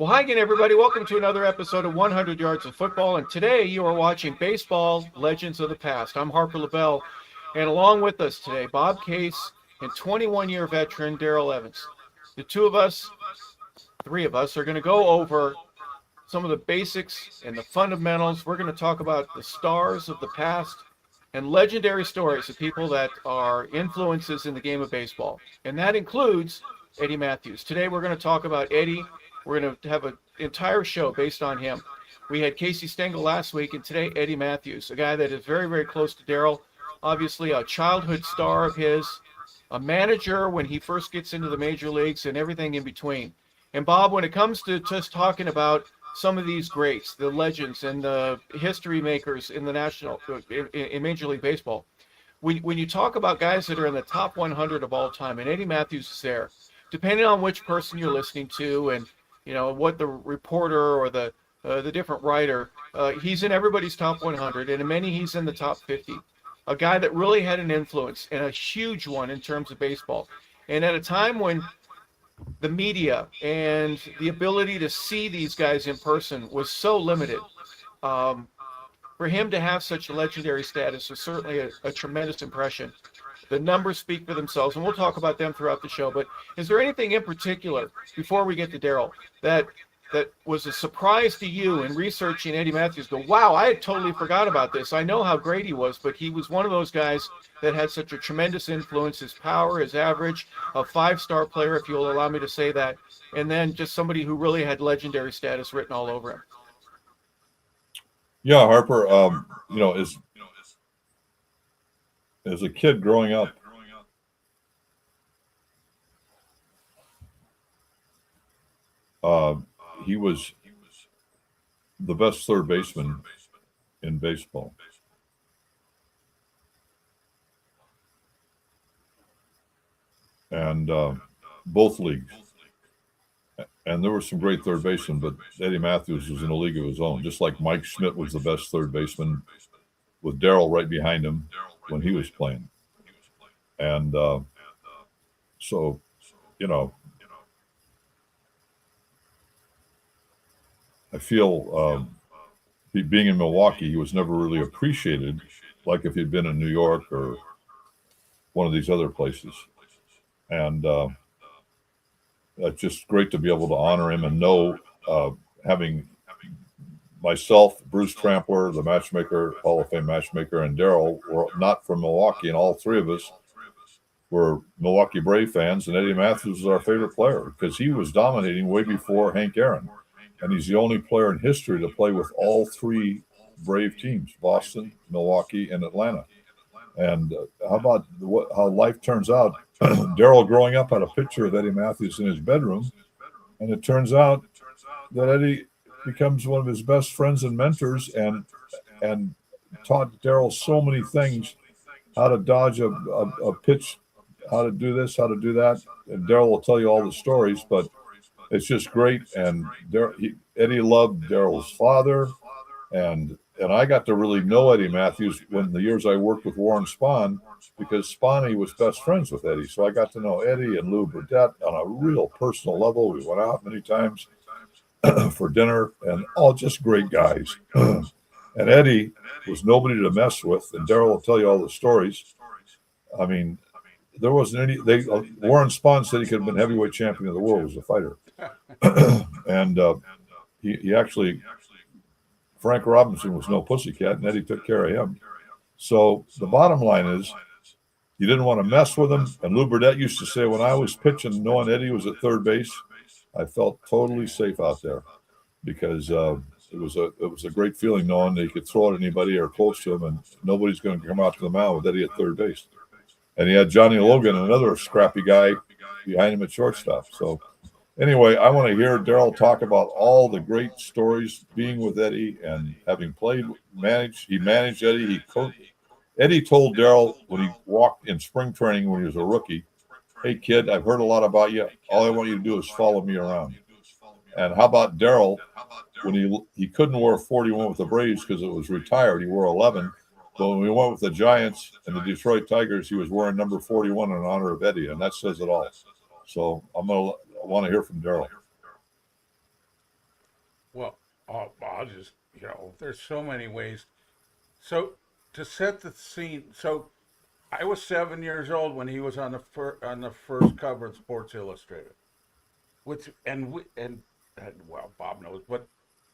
Well, hi again, everybody. Welcome to another episode of 100 Yards of Football. And today you are watching Baseball Legends of the Past. I'm Harper LaBelle. And along with us today, Bob Case and 21-year veteran Darrell Evans. The three of us, are going to go over some of the basics and the fundamentals. We're going to talk about the stars of the past and legendary stories of people that are influences in the game of baseball. And that includes Eddie Matthews. Today we're going to talk about Eddie. We're going to have an entire show based on him. We had Casey Stengel last week, and today Eddie Matthews, a guy that is very, very close to Darrell. Obviously a childhood star of his, a manager when he first gets into the major leagues, and everything in between. And Bob, when it comes to just talking about some of these greats, the legends and the history makers in the in Major League Baseball, when you talk about guys that are in the top 100 of all time, and Eddie Matthews is there, depending on which person you're listening to and what the reporter or the different writer, he's in everybody's top 100, and in many he's in the top 50. A guy that really had an influence, and a huge one in terms of baseball. And at a time when the media and the ability to see these guys in person was so limited, for him to have such a legendary status was certainly a tremendous impression. The numbers speak for themselves, and we'll talk about them throughout the show. But is there anything in particular, before we get to Darrell, that was a surprise to you in researching Eddie Matthews? Go, wow, I had totally forgot about this. I know how great he was, but he was one of those guys that had such a tremendous influence. His power, his average, a five-star player, if you'll allow me to say that, and then just somebody who really had legendary status written all over him. Yeah, Harper. As a kid growing up, he was the best third baseman in baseball. And both leagues. And there were some great third basemen, but Eddie Matthews was in a league of his own, just like Mike Schmidt was the best third baseman with Darrell right behind him when he was playing. And so, I feel being in Milwaukee, he was never really appreciated like if he'd been in New York or one of these other places. And it's just great to be able to honor him and know, having myself, Bruce Trampler, the matchmaker, Hall of Fame matchmaker, and Darrell were not from Milwaukee, and all three of us were Milwaukee Brave fans, and Eddie Matthews was our favorite player because he was dominating way before Hank Aaron. And he's the only player in history to play with all three Brave teams, Boston, Milwaukee, and Atlanta. And how about how life turns out? Darrell, growing up, had a picture of Eddie Matthews in his bedroom, and it turns out that Eddie becomes one of his best friends and mentors, and taught Darrell so many things, how to dodge a pitch, how to do this, how to do that. And Darrell will tell you all the stories, but it's just great. And Eddie loved Darrell's father, and I got to really know Eddie Matthews when the years I worked with Warren Spahn, because Spahny was best friends with Eddie. So I got to know Eddie and Lou Burdett on a real personal level. We went out many times for dinner, and all just great guys. And Eddie was nobody to mess with, and Darrell will tell you all the stories. I mean, there wasn't any. Warren Spahn said he could have been heavyweight champion of the world as a fighter, and he actually, Frank Robinson was no pussycat, and Eddie took care of him. So the bottom line is, you didn't want to mess with him. And Lou Burdett used to say, when I was pitching, knowing Eddie was at third base, I felt totally safe out there, because it was a great feeling knowing that he could throw at anybody or close to him, and nobody's going to come out to the mound with Eddie at third base. And he had Johnny Logan, another scrappy guy, behind him at shortstop. So anyway, I want to hear Darrell talk about all the great stories being with Eddie and having played, he managed Eddie, he coached. Eddie told Darrell when he walked in spring training when he was a rookie, "Hey kid, I've heard a lot about you. All I want you to do is follow me around." And how about Darrell, when he couldn't wear 41 with the Braves because it was retired, he wore 11. But when we went with the Giants and the Detroit Tigers, he was wearing number 41 in honor of Eddie, and that says it all. So I want to hear from Darrell. Well, I'll just, there's so many ways. So to set the scene, so I was 7 years old when he was on on the first cover of Sports Illustrated, which and well, Bob knows, but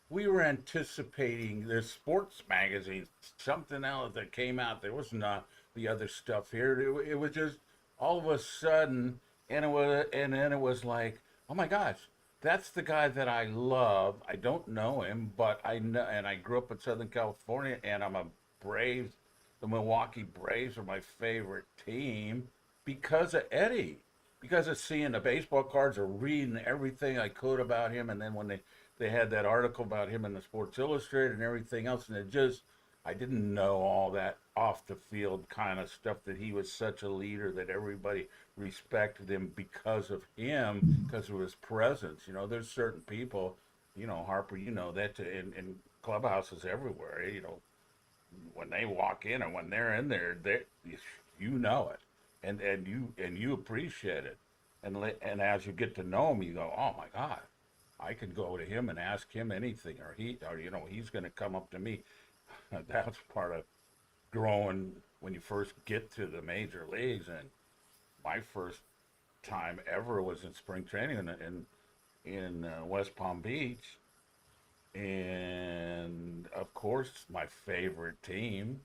we were anticipating this sports magazine, something else that came out. There was not the other stuff here. It was just all of a sudden, and then it was like, oh my gosh, that's the guy that I love. I don't know him, but I know, and I grew up in Southern California, and I'm a Braves. The Milwaukee Braves are my favorite team because of Eddie, because of seeing the baseball cards or reading everything I could about him, and then when they had that article about him in the Sports Illustrated and everything else, and it just I didn't know all that off the field kind of stuff, that he was such a leader, that everybody respected him because of him, because of his presence. There's certain people, Harper, that in clubhouses everywhere, when they walk in or when they're in there, you know it, and you appreciate it, and as you get to know him, you go, oh my God, I could go to him and ask him anything, or he's going to come up to me. That's part of growing when you first get to the major leagues. And my first time ever was in spring training in West Palm Beach, and of course my favorite team.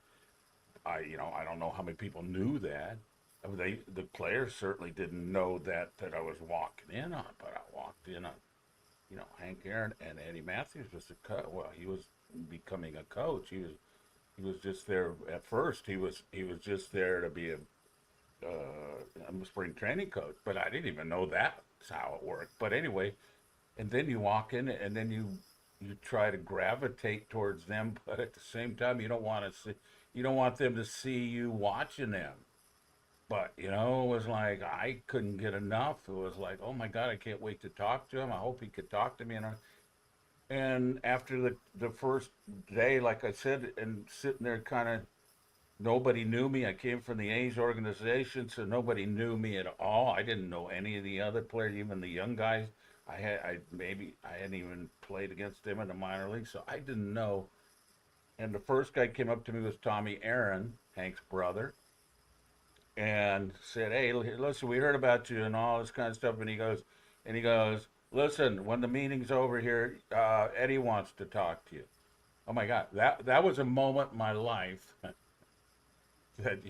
I don't know how many people knew that. The players certainly didn't know that I was walking in on, but I walked in on, Hank Aaron, and Eddie Matthews was well, he was becoming a coach. He was just there at first. He was just there to be a spring training coach, but I didn't even know that's how it worked. But anyway, and then you walk in, and then you try to gravitate towards them, but at the same time you don't want them to see you watching them. But it was like I couldn't get enough. It was like, oh my God, I can't wait to talk to him. I hope he could talk to me. And after the first day, like I said, and sitting there, kind of nobody knew me. I came from the A's organization, so nobody knew me at all. I didn't know any of the other players, even the young guys. I hadn't even played against them in the minor league, so I didn't know. And the first guy came up to me was Tommy Aaron, Hank's brother, and said, "Hey, listen, we heard about you and all this kind of stuff." And he goes, "Listen, when the meeting's over here, Eddie wants to talk to you." Oh my God, that was a moment in my life that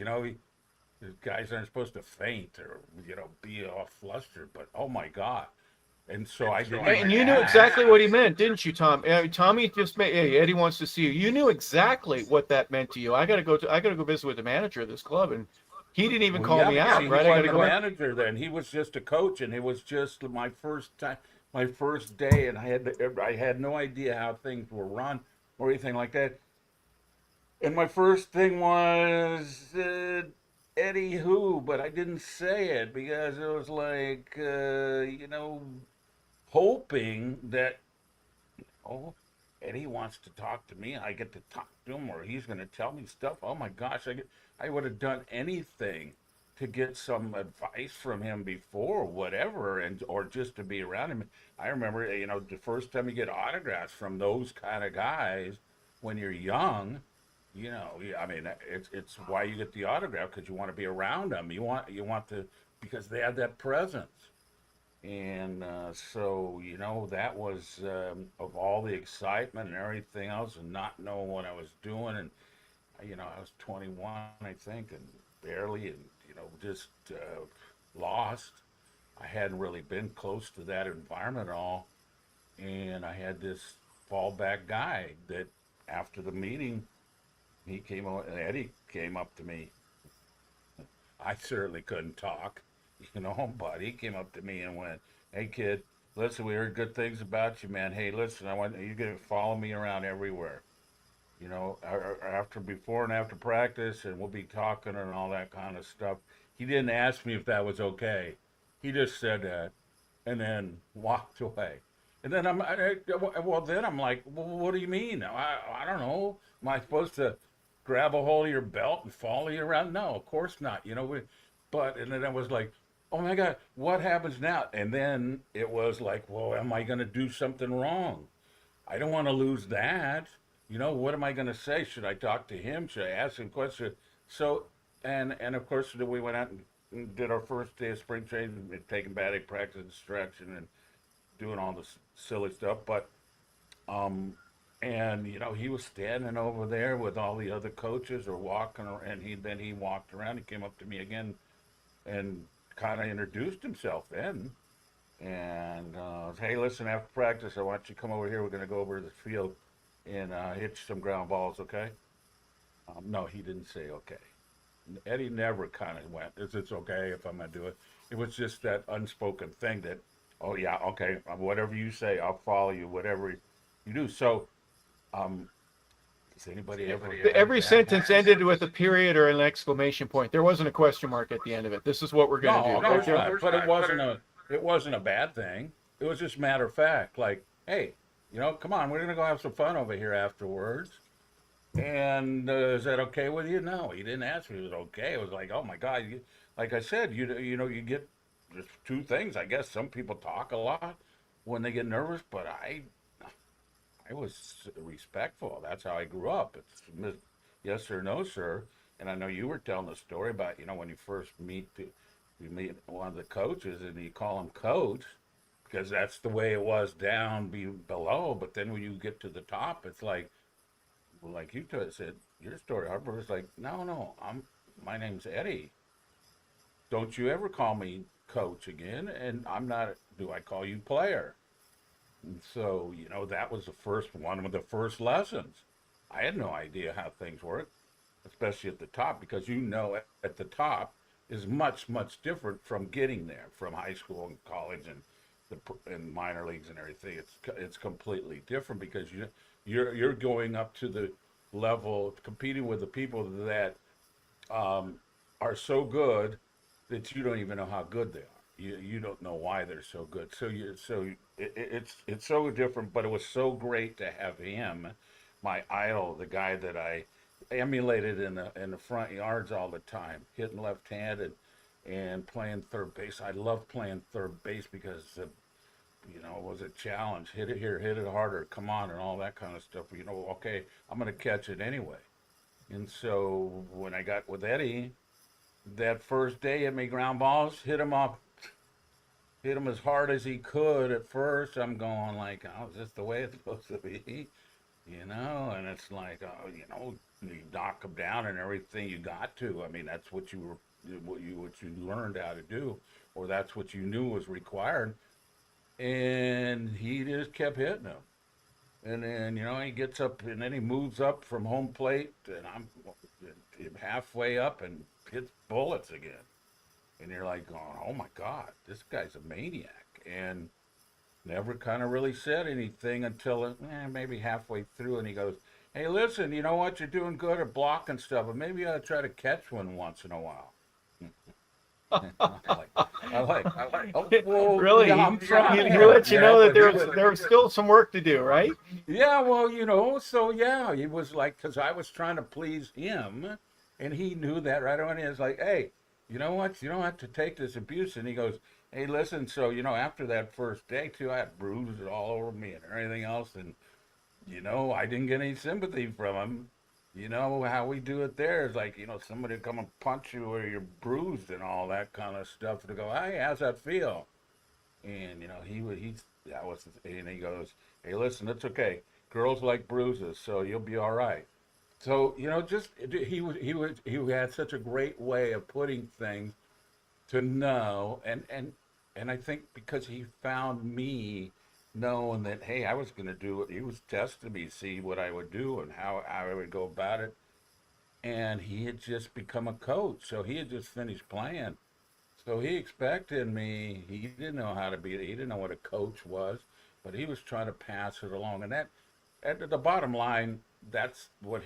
guys aren't supposed to faint or be all flustered, but oh my God. And so I didn't even And you knew ask. exactly what he meant, didn't you, Tom? Tommy just made, hey, Eddie wants to see you. You knew exactly what that meant to you. I gotta go visit with the manager of this club, and he didn't even Well, call yeah, me but out, see, he right? I wasn't gotta a go in. manager then. He was just a coach, and it was just my first time, my first day, and I had no idea how things were run or anything like that. And my first thing was Eddie who, but I didn't say it because it was like hoping that, oh, Eddie wants to talk to me. I get to talk to him, or he's going to tell me stuff. Oh my gosh, I would have done anything to get some advice from him before, whatever, and or just to be around him. I remember, the first time you get autographs from those kind of guys when you're young. I mean, it's why you get the autograph, because you want to be around them. You want to, because they had that presence. And so, that was of all the excitement and everything else, and not knowing what I was doing. And, I was 21, I think, and barely, and, just lost. I hadn't really been close to that environment at all. And I had this fallback guy that after the meeting, Eddie came up to me. I certainly couldn't talk, but he came up to me and went, "Hey, kid, listen, we heard good things about you, man. Hey, listen, I want you to follow me around everywhere. After, before, and after practice, and we'll be talking and all that kind of stuff." He didn't ask me if that was okay. He just said that, and then walked away. And then then I'm like, well, what do you mean? I don't know. Am I supposed to grab a hold of your belt and follow you around? No, of course not. And then I was like, oh my God, what happens now? And then it was like, well, am I going to do something wrong? I don't want to lose that. You know, what am I going to say? Should I talk to him? Should I ask him questions? So, and of course, we went out and did our first day of spring training, taking batting practice, distraction, and doing all this silly stuff. But um, and you know, he was standing over there with all the other coaches or walking, and he walked around. He came up to me again and kind of introduced himself then. And hey, listen, after practice, I want you to come over here. We're going to go over to the field and hit some ground balls, okay? No, he didn't say okay. Eddie never kind of went, is it okay if I'm going to do it? It was just that unspoken thing that, oh, yeah, okay, whatever you say, I'll follow you, whatever you do. So, um, does anybody ever Every have that sentence happen? ended with a period or an exclamation point. There wasn't a question mark at the end of it. This is what we're going to No, do. of course not. But it wasn't a bad thing. It was just matter of fact. Like, hey, you know, come on, we're gonna go have some fun over here afterwards. And is that okay with you? No, he didn't ask me. It was okay. It was like, oh my God, like I said, you know, you get there's two things. I guess some people talk a lot when they get nervous, but I was respectful. That's how I grew up. It's yes or no, sir. And I know you were telling the story about, you know, when you first you meet one of the coaches and you call him coach because that's the way it was down below. But then when you get to the top, it's like, well, like you said, your story, Harper was like, no, my name's Eddie. Don't you ever call me coach again? And I'm not. Do I call you player? And so, you know, that was the first one of the first lessons. I had no idea how things work, especially at the top, because you know at the top is much, much different from getting there, from high school and college and and minor leagues and everything. It's completely different because you're going up to the level competing with the people that um, are so good that you don't even know how good they are. You don't know why they're so good. It's so different, but it was so great to have him, my idol, the guy that I emulated in the front yards all the time, hitting left-handed and playing third base. I love playing third base because you know, it was a challenge. Hit it here, hit it harder, come on, and all that kind of stuff. You know, okay, I'm going to catch it anyway. And so when I got with Eddie, that first day, hit me ground balls, hit him as hard as he could. At first, I'm going like, oh, is this the way it's supposed to be? You know, and it's like, oh, you know, you knock him down and everything you got to. I mean, that's what you learned how to do, or that's what you knew was required. And he just kept hitting him. And then, you know, he gets up and then he moves up from home plate, and I'm halfway up and hits bullets again. And you're like going, oh my God, this guy's a maniac. And never kind of really said anything until maybe halfway through. And he goes, hey, listen, you know what? You're doing good at blocking stuff, but maybe you ought to try to catch one once in a while. Oh, well, Really, yeah, I'm he trying. let you Yeah, know that but there was still some work to do, right? yeah, well, you know, so yeah, he was like, because I was trying to please him, and he knew that right away. He was like, hey, you know what? You don't have to take this abuse. And he goes, hey, listen, so, you know, after that first day, too, I had bruises all over me and everything else. And, you know, I didn't get any sympathy from him. You know, how we do it there is like, you know, somebody come and punch you where you're bruised and all that kind of stuff to go, hey, how's that feel? And you know, that was, and he goes, "Hey, listen, it's okay. Girls like bruises, so you'll be all right." So you know, just he had such a great way of putting things to know, and I think because he found me knowing that hey, I was going to do it. He was testing me, see what I would do and how I would go about it. And he had just become a coach, so he had just finished playing. So he expected me. He didn't know how to be. He didn't know what a coach was, but he was trying to pass it along. And that, at the bottom line, that's what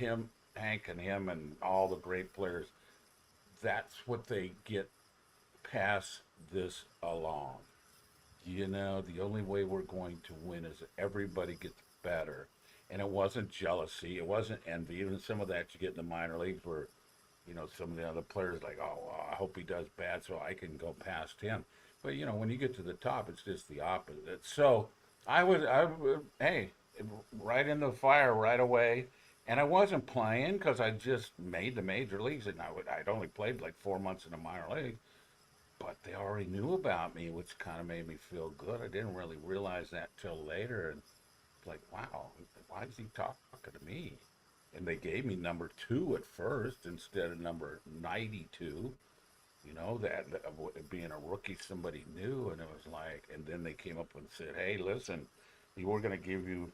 Hank, and him, and all the great players. That's what they get pass this along. You know, the only way we're going to win is everybody gets better. And it wasn't jealousy. It wasn't envy. Even some of that you get in the minor leagues where you know, some of the other players like, oh, well, I hope he does bad so I can go past him. But you know, when you get to the top, it's just the opposite. So hey, right in the fire right away. And I wasn't playing because I just made the major leagues, and I'd only played like 4 months in the minor league. But they already knew about me, which kind of made me feel good. I didn't really realize that till later, and it's like, wow, why is he talking to me? And they gave me number 2 at first instead of number 92. Being a rookie, somebody new, and it was like, and then they came up and said, hey, listen, we were going to give you,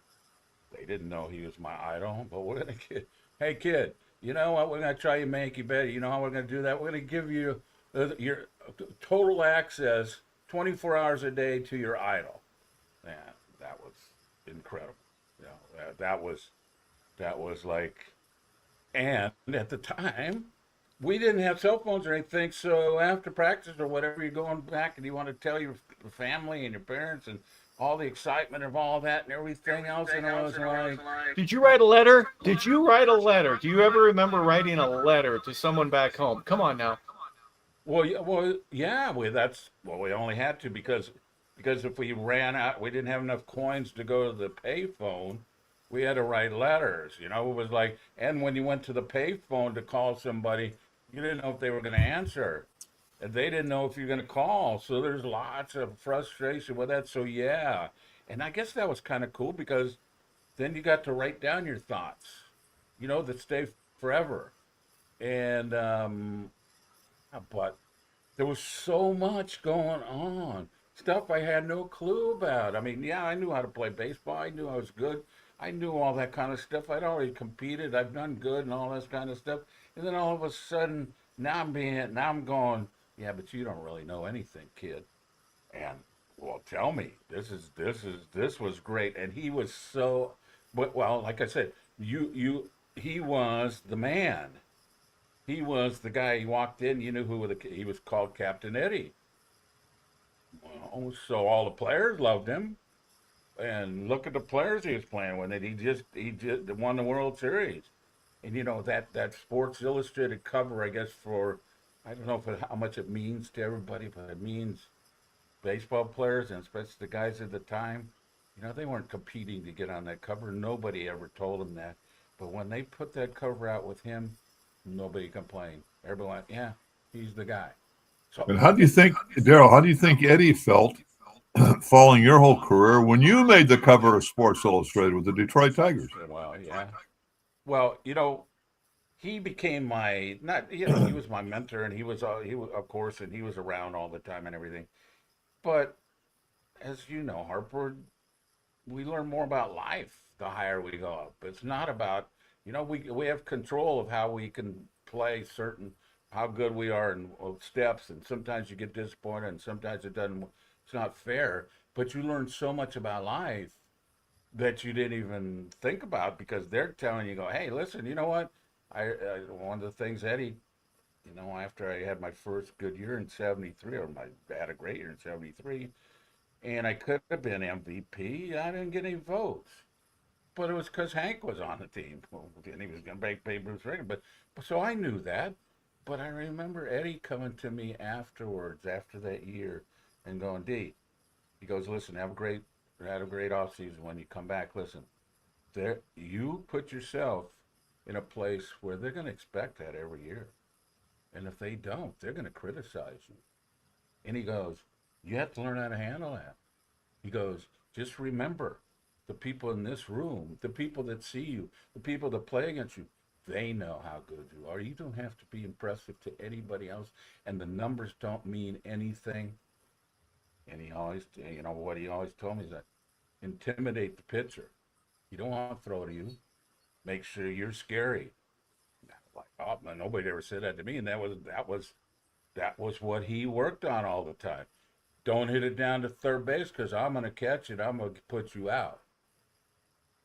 they didn't know he was my idol, but we're going to hey, kid, you know what, we're going to try you make you better. You know how we're going to do that? We're going to give you your total access 24 hours a day to your idol. Man, that was incredible. That was like, and at the time, we didn't have cell phones or anything. So after practice or whatever, you're going back and you want to tell your family and your parents and all the excitement of all that and everything else. And I was like, Did you write a letter? Did you write a letter? Do you ever remember writing a letter to someone back home? Come on now. yeah. We only had to because if we ran out, we didn't have enough coins to go to the payphone. We had to write letters. It was like, and when you went to the payphone to call somebody, you didn't know if they were going to answer. And they didn't know if you're going to call. So there's lots of frustration with that. So yeah. And I guess that was kind of cool because then you got to write down your thoughts, that stay forever. And, but there was so much going on, stuff I had no clue about. I mean, yeah, I knew how to play baseball. I knew I was good. I knew all that kind of stuff. I'd already competed. I've done good and all this kind of stuff. And then all of a sudden, now I'm going, yeah, but you don't really know anything, kid. And well, tell me, this was great. And he was so, but well, like I said, he was the man. He was the guy. He walked in. You knew he was called Captain Eddie. Well, so all the players loved him. And look at the players he was playing with. And he just won the World Series. And that Sports Illustrated cover, I guess I don't know how much it means to everybody, but it means baseball players and especially the guys at the time. They weren't competing to get on that cover. Nobody ever told them that. But when they put that cover out with him, nobody complained. Everybody went, yeah, he's the guy. So And how do you think, Darrell, how do you think Eddie felt following your whole career when you made the cover of Sports Illustrated with the Detroit Tigers? well, yeah. Well, he became my not he was my mentor, and he was, of course, and he was around all the time and everything. But as you know, Harper, we learn more about life the higher we go up. It's not about, we have control of how we can play certain, how good we are in steps, and sometimes you get disappointed, and sometimes it's not fair. But you learn so much about life that you didn't even think about because they're telling you, go, hey, listen, you know what? One of the things Eddie, after I had my first good year in '73, I had a great year in '73, and I could have been MVP. I didn't get any votes, but it was because Hank was on the team, and he was going to break Babe Ruth's record. But so I knew that. But I remember Eddie coming to me afterwards, after that year, and going, D, he goes, listen, have a great off season. When you come back, listen, you put yourself in a place where they're going to expect that every year. And if they don't, they're going to criticize you. And he goes, you have to learn how to handle that. He goes, just remember, the people in this room, the people that see you, the people that play against you, they know how good you are. You don't have to be impressive to anybody else, and the numbers don't mean anything. And he always, what he always told me is that intimidate the pitcher. You don't want to throw to you. Make sure you're scary. Like, oh, nobody ever said that to me, and that was what he worked on all the time. Don't hit it down to third base because I'm going to catch it. I'm going to put you out.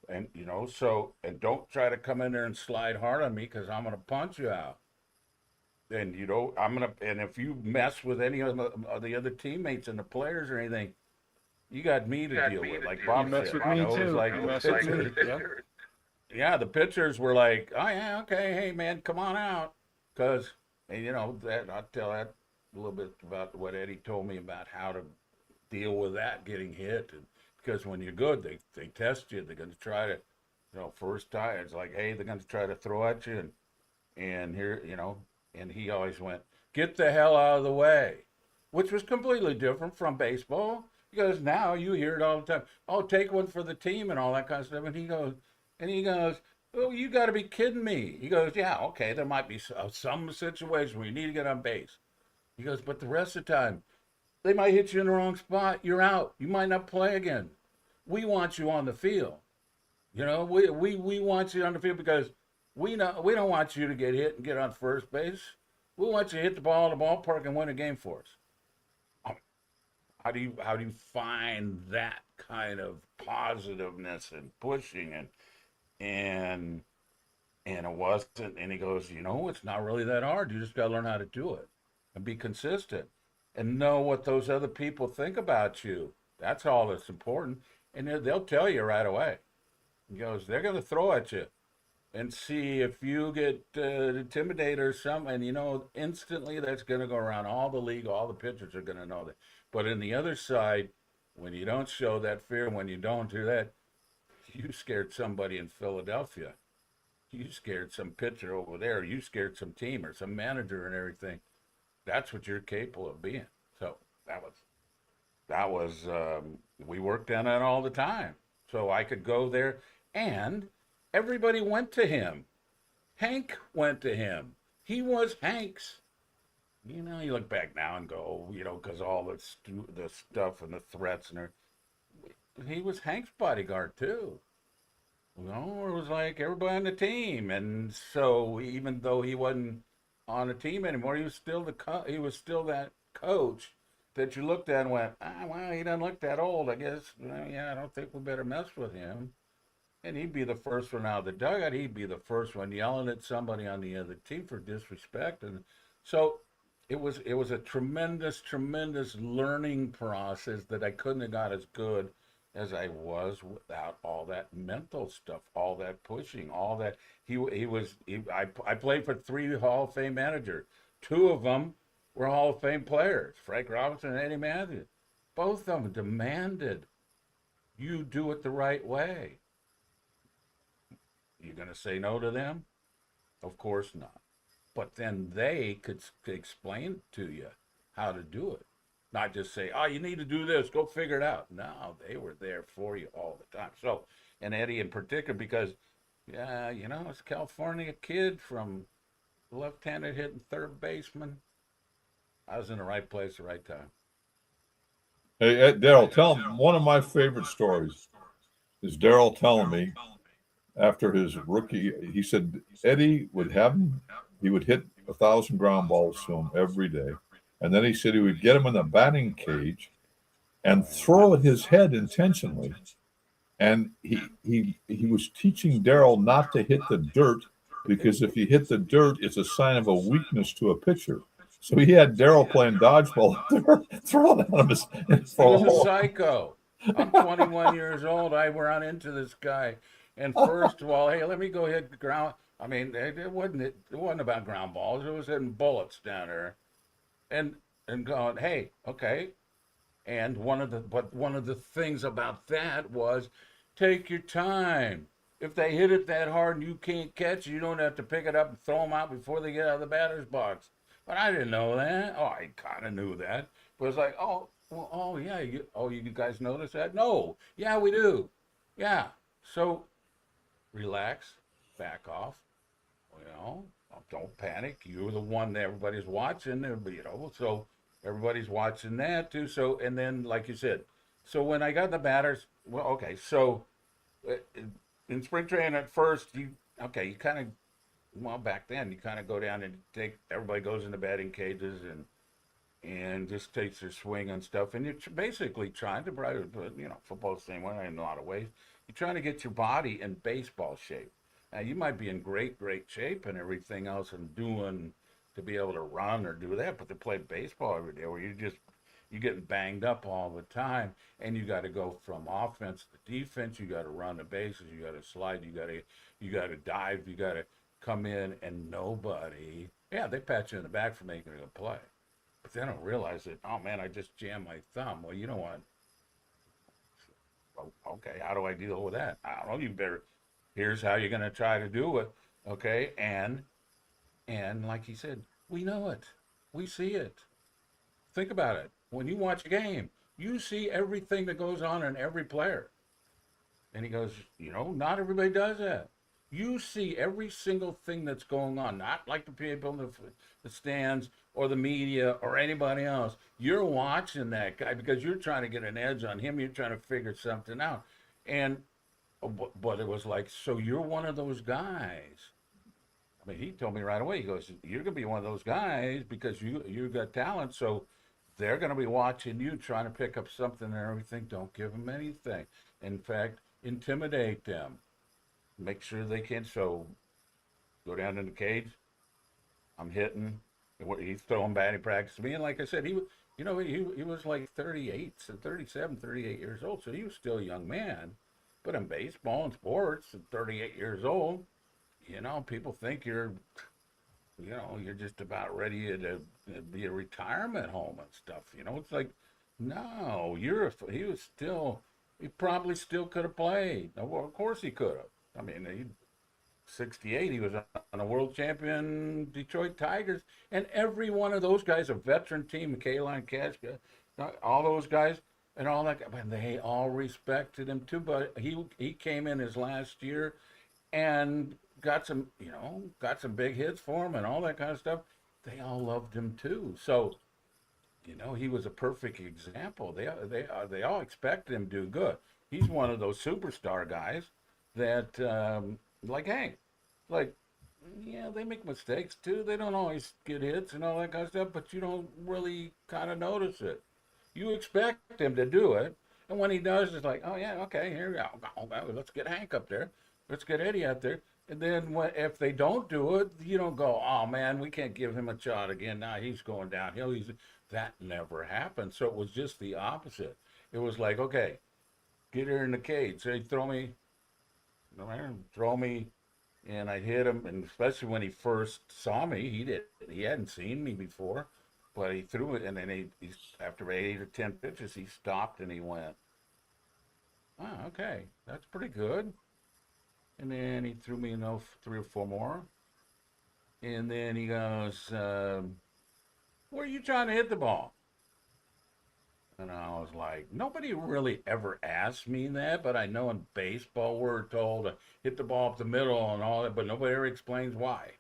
And and don't try to come in there and slide hard on me because I'm going to punch you out. And and if you mess with any of the other teammates and the players or anything, you got me to deal with. Like Bob said, You mess with me it was too. like You the mess with pitchers. me. Yeah. Yeah, the pitchers were like, oh yeah, okay, hey man, come on out, because that I'll tell that a little bit about what Eddie told me about how to deal with that getting hit, and because when you're good, they test you. They're going to try to, first time it's like, hey, they're going to try to throw at you, and here, and he always went, get the hell out of the way, which was completely different from baseball. Because now you hear it all the time. Oh, take one for the team and all that kind of stuff. And he goes, oh, you got to be kidding me. He goes, yeah, okay, there might be some situation where you need to get on base. He goes, but the rest of the time, they might hit you in the wrong spot. You're out. You might not play again. We want you on the field. We want you on the field because we don't want you to get hit and get on first base. We want you to hit the ball in the ballpark and win a game for us. How do you find that kind of positiveness and pushing and it wasn't, and he goes, it's not really that hard. You just got to learn how to do it and be consistent and know what those other people think about you. That's all that's important. And they'll tell you right away. He goes, they're going to throw at you and see if you get intimidated or something. And, instantly that's going to go around all the league. All the pitchers are going to know that. But in the other side, when you don't show that fear, when you don't do that, you scared somebody in Philadelphia. You scared some pitcher over there. You scared some team or some manager and everything. That's what you're capable of being. So that was we worked on that all the time. So I could go there, and everybody went to him. Hank went to him. He was Hank's. You look back now and go, because all the stuff and the threats and he was Hank's bodyguard too. It was like everybody on the team, and so even though he wasn't on the team anymore, he was still that coach that you looked at and went, well, he doesn't look that old. I guess, I don't think we better mess with him. And he'd be the first one out of the dugout. He'd be the first one yelling at somebody on the other team for disrespect, and so. It was a tremendous, tremendous learning process that I couldn't have got as good as I was without all that mental stuff, all that pushing, all that. I played for 3 Hall of Fame managers. 2 of them were Hall of Fame players, Frank Robinson and Eddie Matthews. Both of them demanded you do it the right way. You going to say no to them? Of course not. But then they could explain to you how to do it. Not just say, oh, you need to do this, go figure it out. No, they were there for you all the time. So, and Eddie in particular, because, it's a California kid from left-handed hitting third baseman. I was in the right place at the right time. Hey, Darrell, tell him one of my favorite stories is Darrell telling me after his rookie, he said Eddie would have him. He would hit 1,000 ground balls to him every day. And then he said he would get him in the batting cage and throw at his head intentionally. And he was teaching Darrell not to hit the dirt because if you hit the dirt, it's a sign of a weakness to a pitcher. So he had Darrell playing dodgeball, throwing at him. He was a psycho. I'm 21 years old. I ran into this guy. And first of all, hey, let me go hit the ground. I mean, it wasn't about ground balls. It was hitting bullets down there, and going, hey, okay. And one of the things about that was, take your time. If they hit it that hard and you can't catch it, you don't have to pick it up and throw them out before they get out of the batter's box. But I didn't know that. Oh, I kind of knew that. But it's like, yeah. You guys notice that? No. Yeah, we do. Yeah. So relax, back off. Don't panic. You're the one that everybody's watching, so everybody's watching that too. So, and then, like you said, so when I got the batters, well, okay, so in spring training at first, back then, you kind of go down and everybody goes into batting cages and just takes their swing and stuff. And you're basically trying to, football's the same way in a lot of ways. You're trying to get your body in baseball shape. Now, you might be in great, great shape and everything else and doing to be able to run or do that, but to play baseball every day where you're getting banged up all the time, and you got to go from offense to defense. You got to run the bases. You got to slide. You got to dive. You got to come in, and they pat you in the back for making a good play. But they don't realize that, oh, man, I just jammed my thumb. Well, you know what? Okay, how do I deal with that? I don't know. You better. Here's how you're going to try to do it. Okay, and like he said, we know it. We see it. Think about it. When you watch a game, you see everything that goes on in every player. And he goes, not everybody does that. You see every single thing that's going on, not like the people in the stands or the media or anybody else. You're watching that guy because you're trying to get an edge on him. You're trying to figure something out. And, but it was like, so you're one of those guys. I mean, he told me right away, he goes, you're going to be one of those guys because you got talent. So they're going to be watching you trying to pick up something and everything. Don't give them anything. In fact, intimidate them. Make sure they can't. So go down in the cage. I'm hitting. He's throwing batting practice to me. And like I said, he was like 38, so 37, 38 years old. So he was still a young man. But in baseball and sports, at 38 years old, people think you're just about ready to be a retirement home and stuff. It's like, no, he probably still could have played. Well, of course he could have. I mean, 68, he was on a world champion Detroit Tigers, and every one of those guys, a veteran team, Kaline Kashka, all those guys, and all that, and they all respected him too. But he came in his last year and got some big hits for him and all that kind of stuff. They all loved him too. So, he was a perfect example. They all expected him to do good. He's one of those superstar guys that, like Hank, like, yeah, they make mistakes too. They don't always get hits and all that kind of stuff, but you don't really kind of notice it. You expect him to do it, and when he does, it's like, oh yeah, okay, here we go. Let's get Hank up there. Let's get Eddie out there. And then if they don't do it, you don't go, oh man, we can't give him a shot again. Now he's going downhill. That never happened. So it was just the opposite. It was like, okay, get her in the cage. So he'd throw me, and I'd hit him. And especially when he first saw me, he hadn't seen me before, but he threw it. And then he after 8 or 10 pitches, he stopped and he went, oh, okay, that's pretty good. And then he threw me 3 or 4 more. And then he goes, where are you trying to hit the ball? And I was like, nobody really ever asked me that, but I know in baseball we're told to hit the ball up the middle and all that, but nobody ever explains why.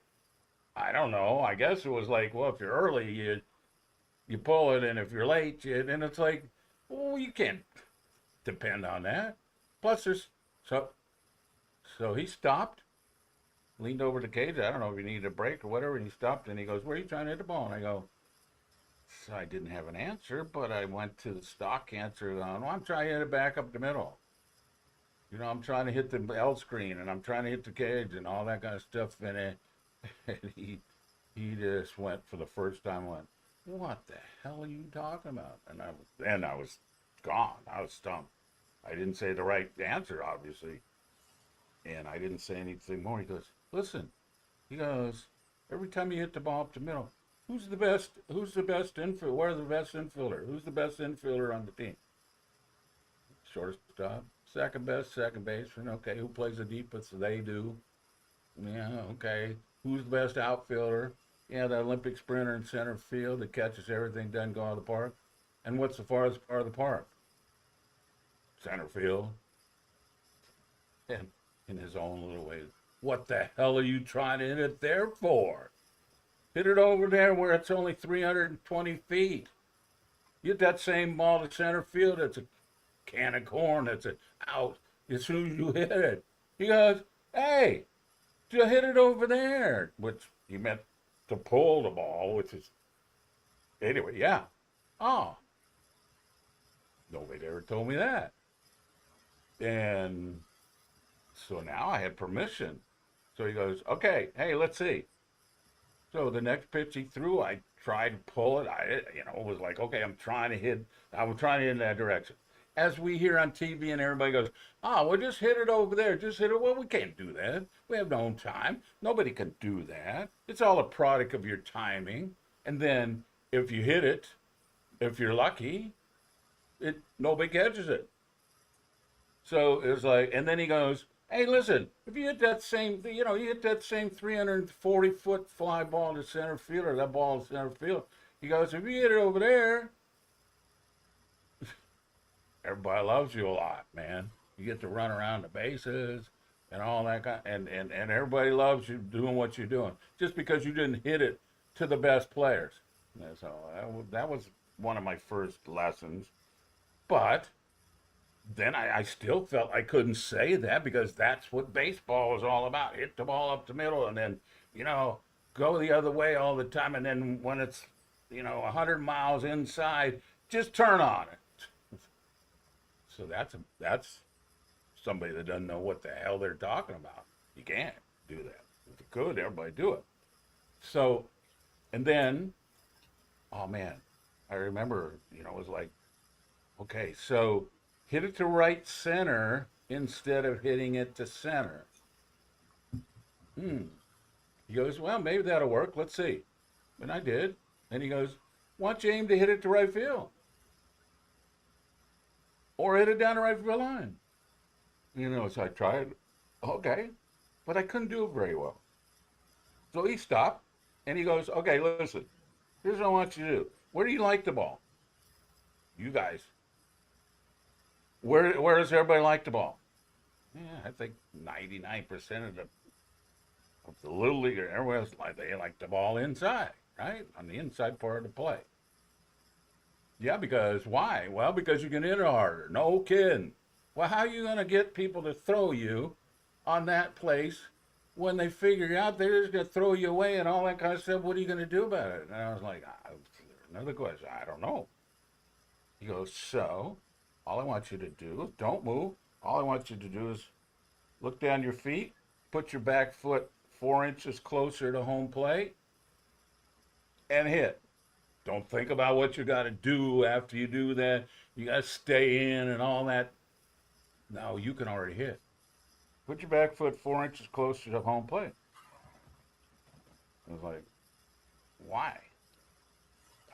I don't know. I guess it was like, well, if you're early, you pull it, and if you're late, and it's like, well, you can't depend on that. Plus, so he stopped, leaned over the cage. I don't know if he needed a break or whatever, and he stopped, and he goes, where are you trying to hit the ball? And I go, so I didn't have an answer, but I went to the stock answer. Well, I'm trying to hit it back up the middle. I'm trying to hit the L screen, and I'm trying to hit the cage and all that kind of stuff. And he just went for the first time, went, what the hell are you talking about? And I was gone. I was stumped. I didn't say the right answer, obviously. And I didn't say anything more. He goes, listen. He goes, every time you hit the ball up the middle, who's the best infielder? Where are the best infielder? Who's the best infielder on the team? Shortstop. Second best, second baseman. Okay, who plays the deepest? They do. Yeah, okay. Who's the best outfielder? Yeah, the Olympic sprinter in center field that catches everything, doesn't go out of the park. And what's the farthest part of the park? Center field. And in his own little way, what the hell are you trying to hit it there for? Hit it over there where it's only 320 feet. You hit that same ball to center field, it's a can of corn, it's out as soon as you hit it. He goes, hey, you hit it over there, which he meant to pull the ball, which is, anyway, yeah. Oh, nobody ever told me that. And so now I had permission. So he goes, okay, hey, let's see. So the next pitch he threw, I tried to pull it. It was like, okay, I'm trying to hit in that direction. As we hear on TV and everybody goes, well, just hit it over there. Just hit it. Well, we can't do that. We have no own time. Nobody can do that. It's all a product of your timing. And then if you hit it, if you're lucky, nobody catches it. So it was like, and then he goes, "Hey, listen, if you hit that same, you hit that same 340-foot fly ball to center field, or that ball to center field." He goes, "If you hit it over there, everybody loves you a lot, man. You get to run around the bases and all that kind, and everybody loves you doing what you're doing, just because you didn't hit it to the best players." And so that was one of my first lessons, but then I still felt I couldn't say that because that's what baseball is all about. Hit the ball up the middle and then, you know, go the other way all the time. And then when it's, 100 miles inside, just turn on it. So that's somebody that doesn't know what the hell they're talking about. You can't do that. If you could, everybody do it. So, and then, oh man, I remember, it was like, okay, so hit it to right center instead of hitting it to center. He goes, well, maybe that'll work. Let's see. And I did. And he goes, why don't you aim to hit it to right field? Or hit it down the right field line. So I tried. Okay. But I couldn't do it very well. So he stopped and he goes, okay, listen, here's what I want you to do. Where do you like the ball? You guys. Where does everybody like the ball? Yeah, I think 99% of the little leaguer, everyone else they like the ball inside, right? On the inside part of the play. Yeah, because why? Well, because you can hit it harder. No kidding. Well, how are you going to get people to throw you on that place when they figure out they're just going to throw you away and all that kind of stuff? What are you going to do about it? And I was like, another question. I don't know. He goes, so all I want you to do is don't move. All I want you to do is look down your feet, put your back foot 4 inches closer to home plate, and hit. Don't think about what you got to do after you do that. You got to stay in and all that. No, you can already hit. Put your back foot 4 inches closer to home plate. I was like, why?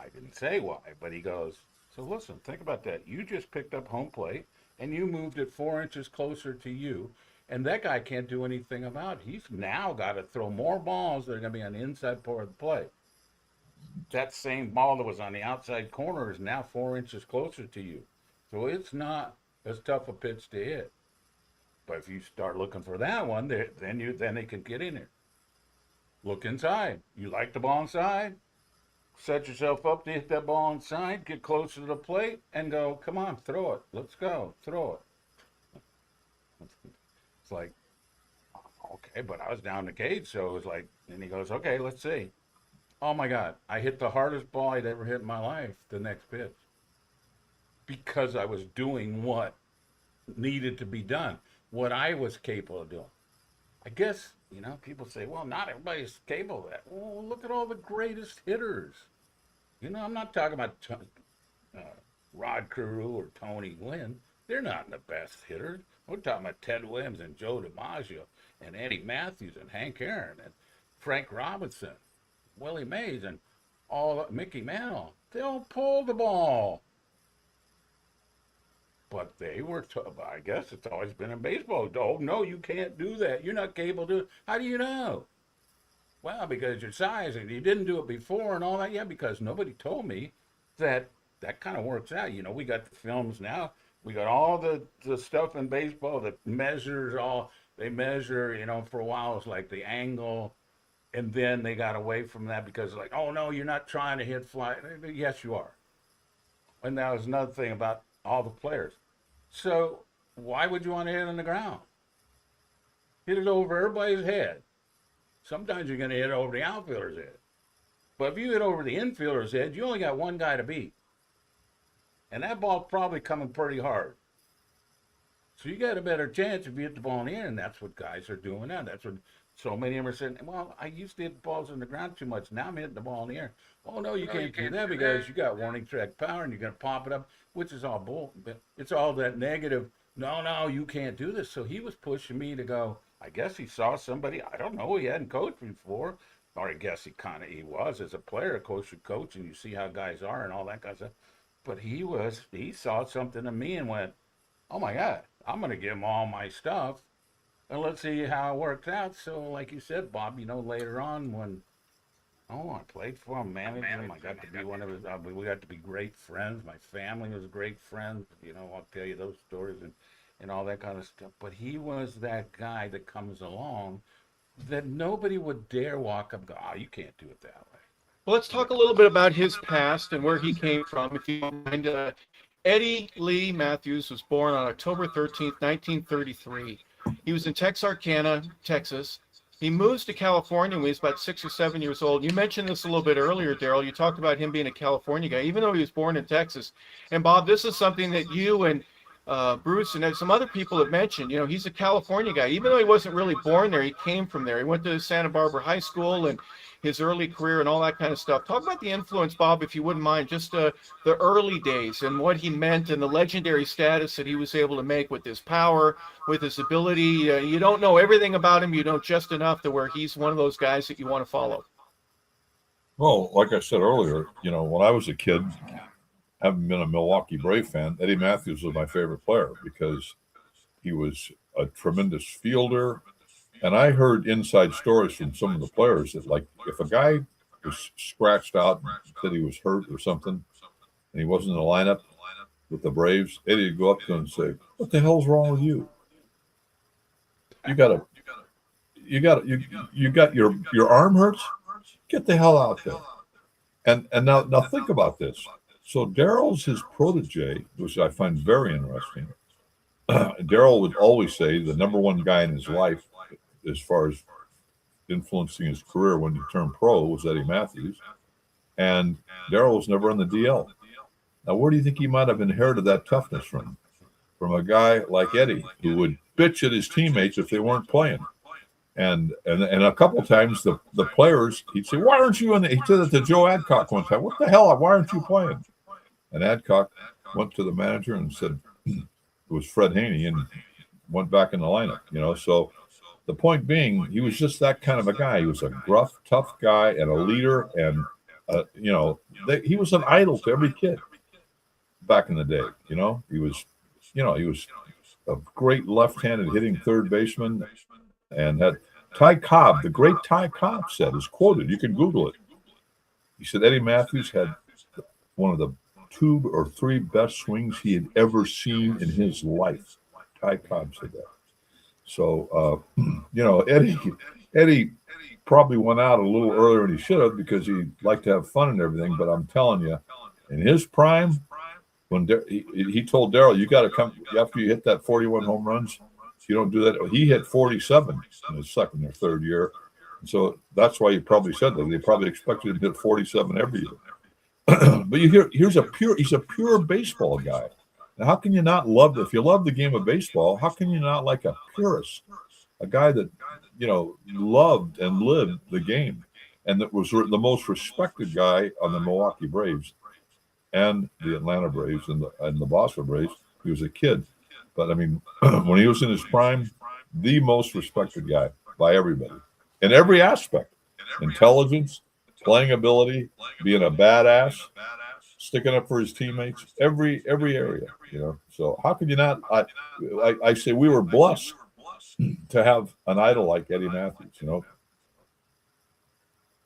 I didn't say why, but he goes, so listen, think about that. You just picked up home plate and you moved it 4 inches closer to you. And that guy can't do anything about it. He's now got to throw more balls that are going to be on the inside part of the plate. That same ball that was on the outside corner is now 4 inches closer to you. So it's not as tough a pitch to hit. But if you start looking for that one, then they can get in there. Look inside. You like the ball inside? Set yourself up to hit that ball inside, get closer to the plate, and go, come on, throw it. Let's go, throw it. It's like, okay, but I was down the cage, so it was like, and he goes, okay, let's see. Oh my God, I hit the hardest ball I'd ever hit in my life the next pitch. Because I was doing what needed to be done, what I was capable of doing. I guess, people say, well, not everybody's capable of that. Well, look at all the greatest hitters. I'm not talking about Rod Carew or Tony Gwynn. They're not the best hitters. We're talking about Ted Williams and Joe DiMaggio and Eddie Matthews and Hank Aaron and Frank Robinson, Willie Mays, and Mickey Mantle. They all pulled the ball. But they were, I guess it's always been in baseball. Oh, no, you can't do that. You're not capable to do it. How do you know? Well, because your size and you didn't do it before and all that. Yeah, because nobody told me that kind of works out. We got the films now. We got all the stuff in baseball that measures they measure, for a while it was like the angle. And then they got away from that because like, oh, no, you're not trying to hit fly. Yes, you are. And that was another thing about all the players. So why would you want to hit on the ground? Hit it over everybody's head. Sometimes you're going to hit over the outfielder's head. But if you hit over the infielder's head, you only got one guy to beat. And that ball's probably coming pretty hard. So you got a better chance if you hit the ball in the air, and that's what guys are doing now. That's what so many of them are saying, well, I used to hit balls in the ground too much. Now I'm hitting the ball in the air. Oh, no, you can't do that because you got warning track power and you're going to pop it up, which is all bull. It's all that negative, no, you can't do this. So he was pushing me to go, I guess he saw somebody, I don't know, he hadn't coached before. Or I guess he was as a player, coach should coach, and you see how guys are and all that kind of stuff. But he saw something in me and went, oh my God, I'm going to give him all my stuff, and let's see how it works out. So, like you said, Bob, later on when I played for him, managed him. I got to be one of his. We got to be great friends. My family was great friends. I'll tell you those stories and all that kind of stuff. But he was that guy that comes along that nobody would dare walk up and go, "Oh, you can't do it that way." Well, let's talk a little bit about his past and where he came from, if you don't mind. Eddie Lee Matthews was born on October 13th, 1933. He was in Texarkana, Texas. He moves to California when he was about 6 or 7 years old. You mentioned this a little bit earlier, Darrell. You talked about him being a California guy, even though he was born in Texas. And Bob, this is something that you and Bruce and some other people have mentioned. He's a California guy. Even though he wasn't really born there, he came from there. He went to Santa Barbara High School and his early career and all that kind of stuff. Talk about the influence, Bob, if you wouldn't mind, just the early days and what he meant and the legendary status that he was able to make with his power, with his ability. You don't know everything about him. You know just enough to where he's one of those guys that you want to follow. Well, like I said earlier, when I was a kid, having been a Milwaukee Brave fan, Eddie Matthews was my favorite player because he was a tremendous fielder. And I heard inside stories from some of the players that, like, if a guy was scratched out, said he was hurt or something, and he wasn't in the lineup with the Braves, Eddie would go up to him and say, "What the hell's wrong with you? You got your arm hurts? Get the hell out there." And now think about this. So Darrell's his protege, which I find very interesting. Darrell would always say the number one guy in his life, as far as influencing his career when he turned pro, was Eddie Matthews. And Darrell was never on the DL. Now, where do you think he might have inherited that toughness from? From a guy like Eddie, who would bitch at his teammates if they weren't playing. And a couple of times the players, he'd say, "Why aren't you in the?" He said that to Joe Adcock one time. "What the hell? Why aren't you playing?" And Adcock went to the manager and said, it was Fred Haney, and went back in the lineup. So the point being, he was just that kind of a guy. He was a gruff, tough guy and a leader, and he was an idol to every kid back in the day. He was a great left-handed hitting third baseman, and had Ty Cobb, the great Ty Cobb, is quoted. You can Google it. He said Eddie Matthews had one of the 2 or 3 best swings he had ever seen in his life. Ty Cobb said that. So, Eddie probably went out a little earlier than he should have because he liked to have fun and everything. But I'm telling you, in his prime, when he told Darrell, "You got to come after you hit that 41 home runs. If you don't do that," he hit 47 in his second or third year. So that's why he probably said that. They probably expected him to hit 47 every year. But he's a pure baseball guy. Now, how can you not love, if you love the game of baseball, how can you not like a purist, a guy that, loved and lived the game, and that was the most respected guy on the Milwaukee Braves and the Atlanta Braves and the Boston Braves? He was a kid. But, I mean, when he was in his prime, the most respected guy by everybody in every aspect: intelligence, playing ability, being a badass, sticking up for his teammates, every area, So how could you not? I say we were blessed to have an idol like Eddie Matthews.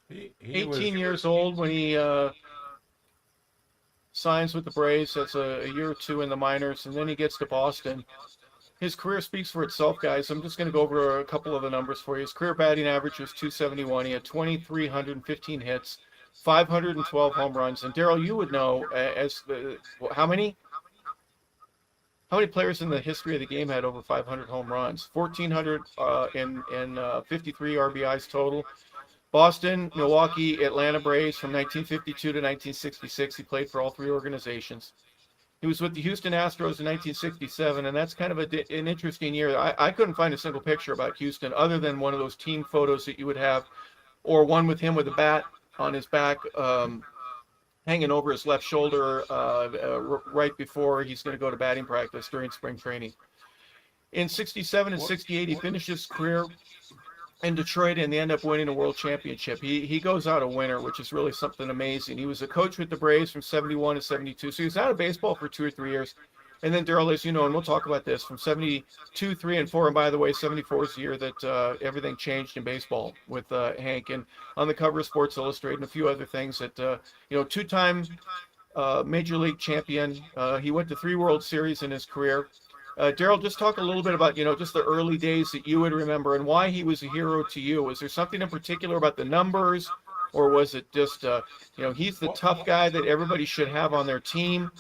He 18 years old when he signs with the Braves. That's a year or two in the minors, and then he gets to Boston. His career speaks for itself, guys. I'm just going to go over a couple of the numbers for you. His career batting average was .271. He had 2,315 hits, 512 home runs. And Darrell, you would know how many players in the history of the game had over 500 home runs? 1,400 and 53 RBIs total. Boston, Milwaukee, Atlanta Braves from 1952 to 1966. He played for all 3 organizations. He was with the Houston Astros in 1967, and that's kind of an interesting year. I couldn't find a single picture about Houston other than one of those team photos that you would have, or one with him with a bat on his back, hanging over his left shoulder right before he's going to go to batting practice during spring training. In 67 and 68, he finished his career in Detroit, and they end up winning a world championship. He goes out a winner, which is really something amazing. He was a coach with the Braves from 71 to 72, so he was out of baseball for 2 or 3 years. And then Darrell, as you know, and we'll talk about this from 72, 3, and 4. And by the way, 74 is the year that everything changed in baseball with Hank. And on the cover of Sports Illustrated and a few other things that, two-time Major League champion. He went to 3 World Series in his career. Darrell, just talk a little bit about, just the early days that you would remember and why he was a hero to you. Was there something in particular about the numbers, or was it just, he's the tough guy that everybody should have on their team?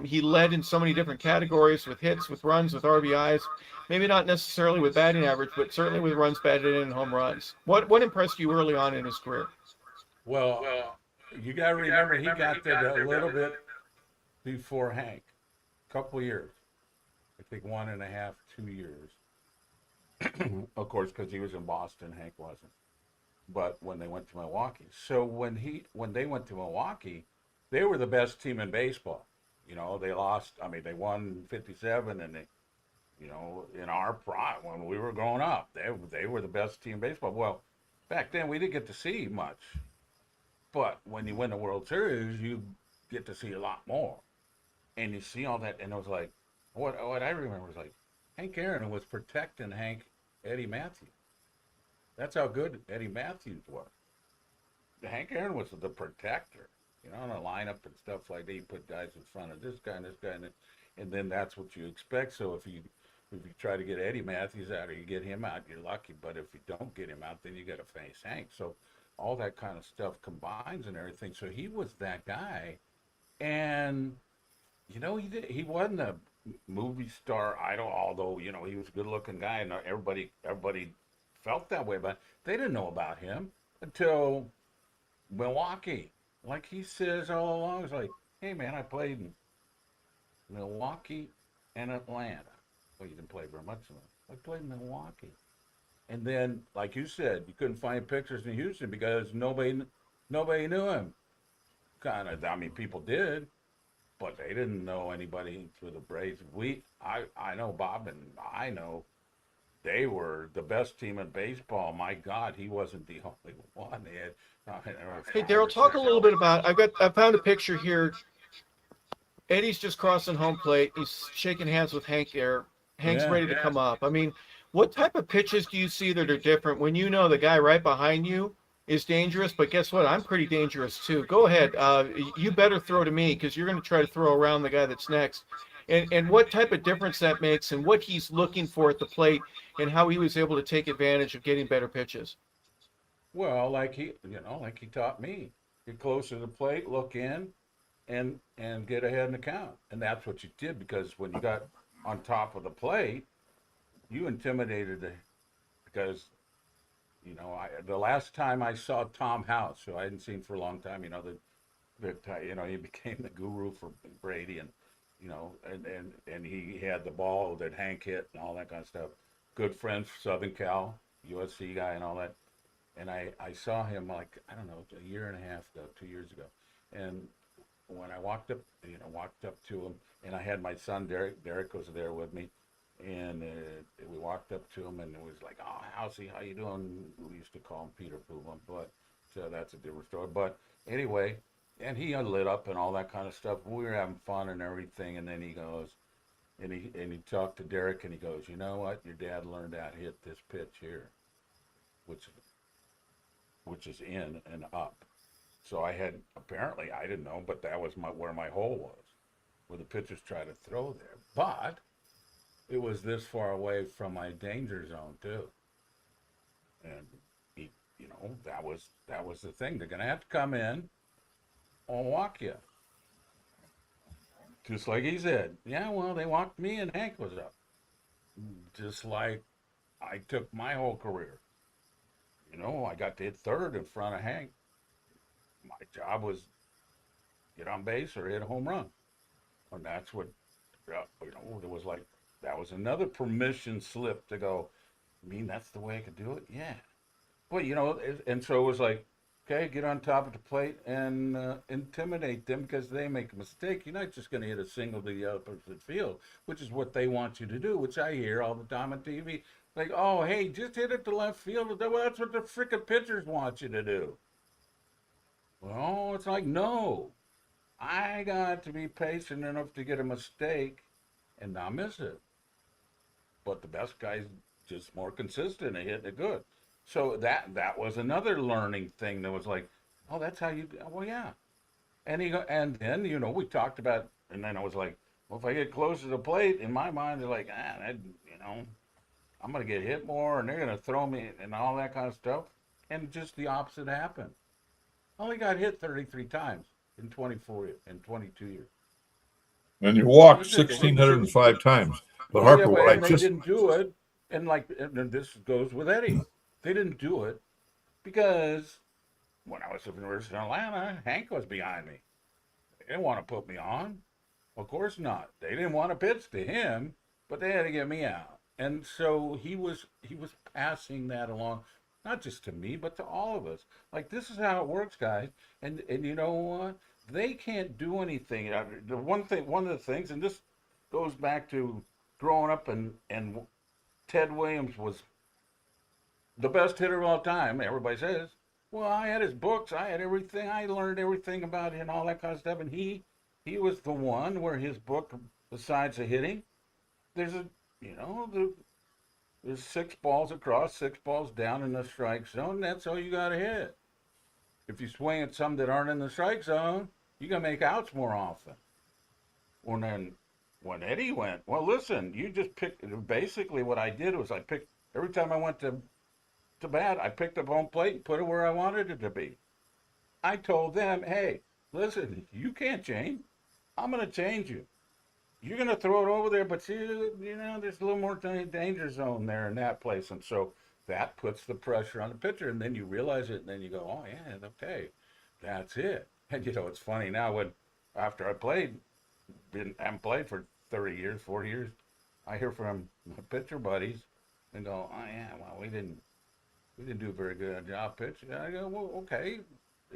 He led in so many different categories with hits, with runs, with RBIs. Maybe not necessarily with batting average, but certainly with runs batted in and home runs. What impressed you early on in his career? Well, you got to remember he got there a little bit before Hank, a couple years. I think 1.5, 2 years. Of course, because he was in Boston, Hank wasn't. But when they went to Milwaukee, so when they went to Milwaukee, they were the best team in baseball. They lost. I mean, they won 57, and in our prime when we were growing up, they were the best team in baseball. Well, back then we didn't get to see much, but when you win the World Series, you get to see a lot more, and you see all that, and it was like, what I remember was like, Hank Aaron was protecting Eddie Matthews. That's how good Eddie Matthews was. Hank Aaron was the protector, in a lineup and stuff like that. You put guys in front of this guy and this guy, and then that's what you expect. So if you try to get Eddie Matthews out or you get him out, you're lucky. But if you don't get him out, then you got to face Hank. So all that kind of stuff combines and everything. So he was that guy, and he wasn't a movie star idol, although he was a good-looking guy, and everybody felt that way. But they didn't know about him until Milwaukee. Like he says all along, it's like, hey man, I played in Milwaukee and Atlanta. Well, you didn't play very much in them. I played in Milwaukee. And then, like you said, you couldn't find pictures in Houston because nobody knew him. Kind of, I mean, people did, but they didn't know anybody through the Braves. I know Bob, and I know they were the best team in baseball. My God, he wasn't the only one. They had. Hey, Darrell, talk a little bit about. I found a picture here. Eddie's just crossing home plate. He's shaking hands with Hank there. Hank's ready to come up. I mean, what type of pitches do you see that are different when you know the guy right behind you is dangerous? But guess what? I'm pretty dangerous too. Go ahead. You better throw to me because you're going to try to throw around the guy that's next. And what type of difference that makes and what he's looking for at the plate and how he was able to take advantage of getting better pitches. Well, like he taught me. Get close to the plate, look in, and get ahead in the count. And that's what you did, because when you got on top of the plate, you intimidated because the last time I saw Tom House, who I hadn't seen for a long time, he became the guru for Brady, and and he had the ball that Hank hit and all that kind of stuff. Good friends, Southern Cal, USC guy, and all that. And I saw him, like, I don't know, a year and a half ago, 2 years ago. And when I walked up to him, and I had my son, Derek was there with me. And we walked up to him, and it was like, oh, Housey, how you doing? We used to call him Peter Poobah, but so that's a different story. But anyway, and he lit up and all that kind of stuff. We were having fun and everything. And then he goes, and he talked to Derek, and he goes, you know what? Your dad learned how to hit this pitch here, which is in and up. So apparently I didn't know, but that was where my hole was, where the pitchers try to throw there. But it was this far away from my danger zone too. And that was the thing. They're gonna have to come in and walk you. Just like he said. Yeah, well, they walked me and Hank was up. Just like I took my whole career. I got to hit third in front of Hank. My job was get on base or hit a home run. And that's what, it was like, that was another permission slip to go, I mean, that's the way I could do it? Yeah. But, and so it was like, okay, get on top of the plate and intimidate them because they make a mistake. You're not just going to hit a single to the opposite field, which is what they want you to do, which I hear all the time on TV. Like, oh, hey, just hit it to left field. Well, that's what the frickin' pitchers want you to do. Well, it's like, no. I got to be patient enough to get a mistake and not miss it. But the best guy's just more consistent and hitting it good. So that was another learning thing that was like, oh, that's how you. Well, yeah. And then we talked about, and then I was like, well, if I get close to the plate, in my mind, they're like, I'm gonna get hit more, and they're gonna throw me and all that kind of stuff. And just the opposite happened. I only got hit 33 times in 22 years. And you walked That's it. 1,605 times. But Well, yeah, Harper, but what I and they just didn't do it, and this goes with Eddie. They didn't do it because when I was at the University of Atlanta, Hank was behind me. They didn't want to put me on. Of course not. They didn't want to pitch to him, but they had to get me out. And so he was passing that along, not just to me, but to all of us. Like, this is how it works, guys. And you know what? They can't do anything. One of the things, and this goes back to growing up, and Ted Williams was the best hitter of all time. Everybody says, well, I had his books, I had everything, I learned everything about him, all that kind of stuff. And he was the one where his book, besides the hitting, there's there's 6 balls across, 6 balls down in the strike zone. That's all you got to hit. If you swing at some that aren't in the strike zone, you got to make outs more often. Well, then when Eddie went, well, listen, you just picked. Basically, what I did was I picked every time I went to bat, I picked up home plate and put it where I wanted it to be. I told them, hey, listen, you can't change. I'm going to change you. You're going to throw it over there, but there's a little more danger zone there in that place. And so that puts the pressure on the pitcher. And then you realize it, and then you go, oh, yeah, okay, that's it. And, it's funny now after I haven't played for 30 years, 40 years, I hear from my pitcher buddies and go, oh, yeah, well, we didn't do a very good job pitching. I go, well, okay,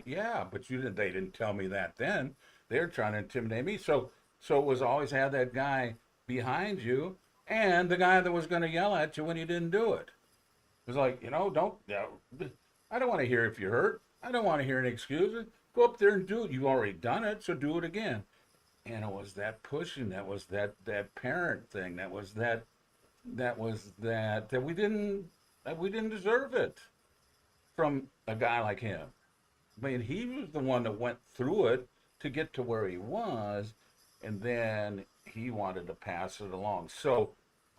yeah, but they didn't tell me that then. They're trying to intimidate me. So it was always had that guy behind you and the guy that was going to yell at you when you didn't do it. It was like, I don't want to hear if you're hurt. I don't want to hear any excuses. Go up there and do it. You've already done it, so do it again. And it was that pushing, that was that parent thing, that we didn't deserve it from a guy like him. I mean, he was the one that went through it to get to where he was, and then he wanted to pass it along. So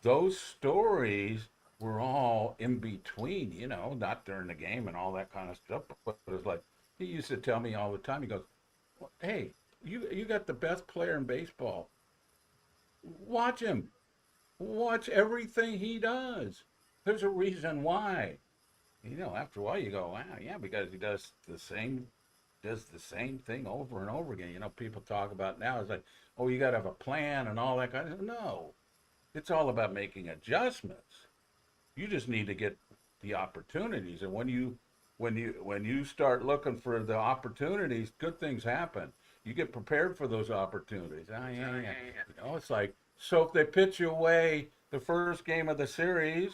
those stories were all in between, not during the game and all that kind of stuff. But it was like, he used to tell me all the time, he goes, well, hey, you got the best player in baseball. Watch him. Watch everything he does. There's a reason why. After a while you go, wow, yeah, because he does the same thing over and over again. People talk about now, it's like, oh, you got to have a plan and all that kind of. No, it's all about making adjustments. You just need to get the opportunities, and when you start looking for the opportunities, good things happen. You get prepared for those opportunities. Oh, yeah. It's like, so if they pitch you away the first game of the series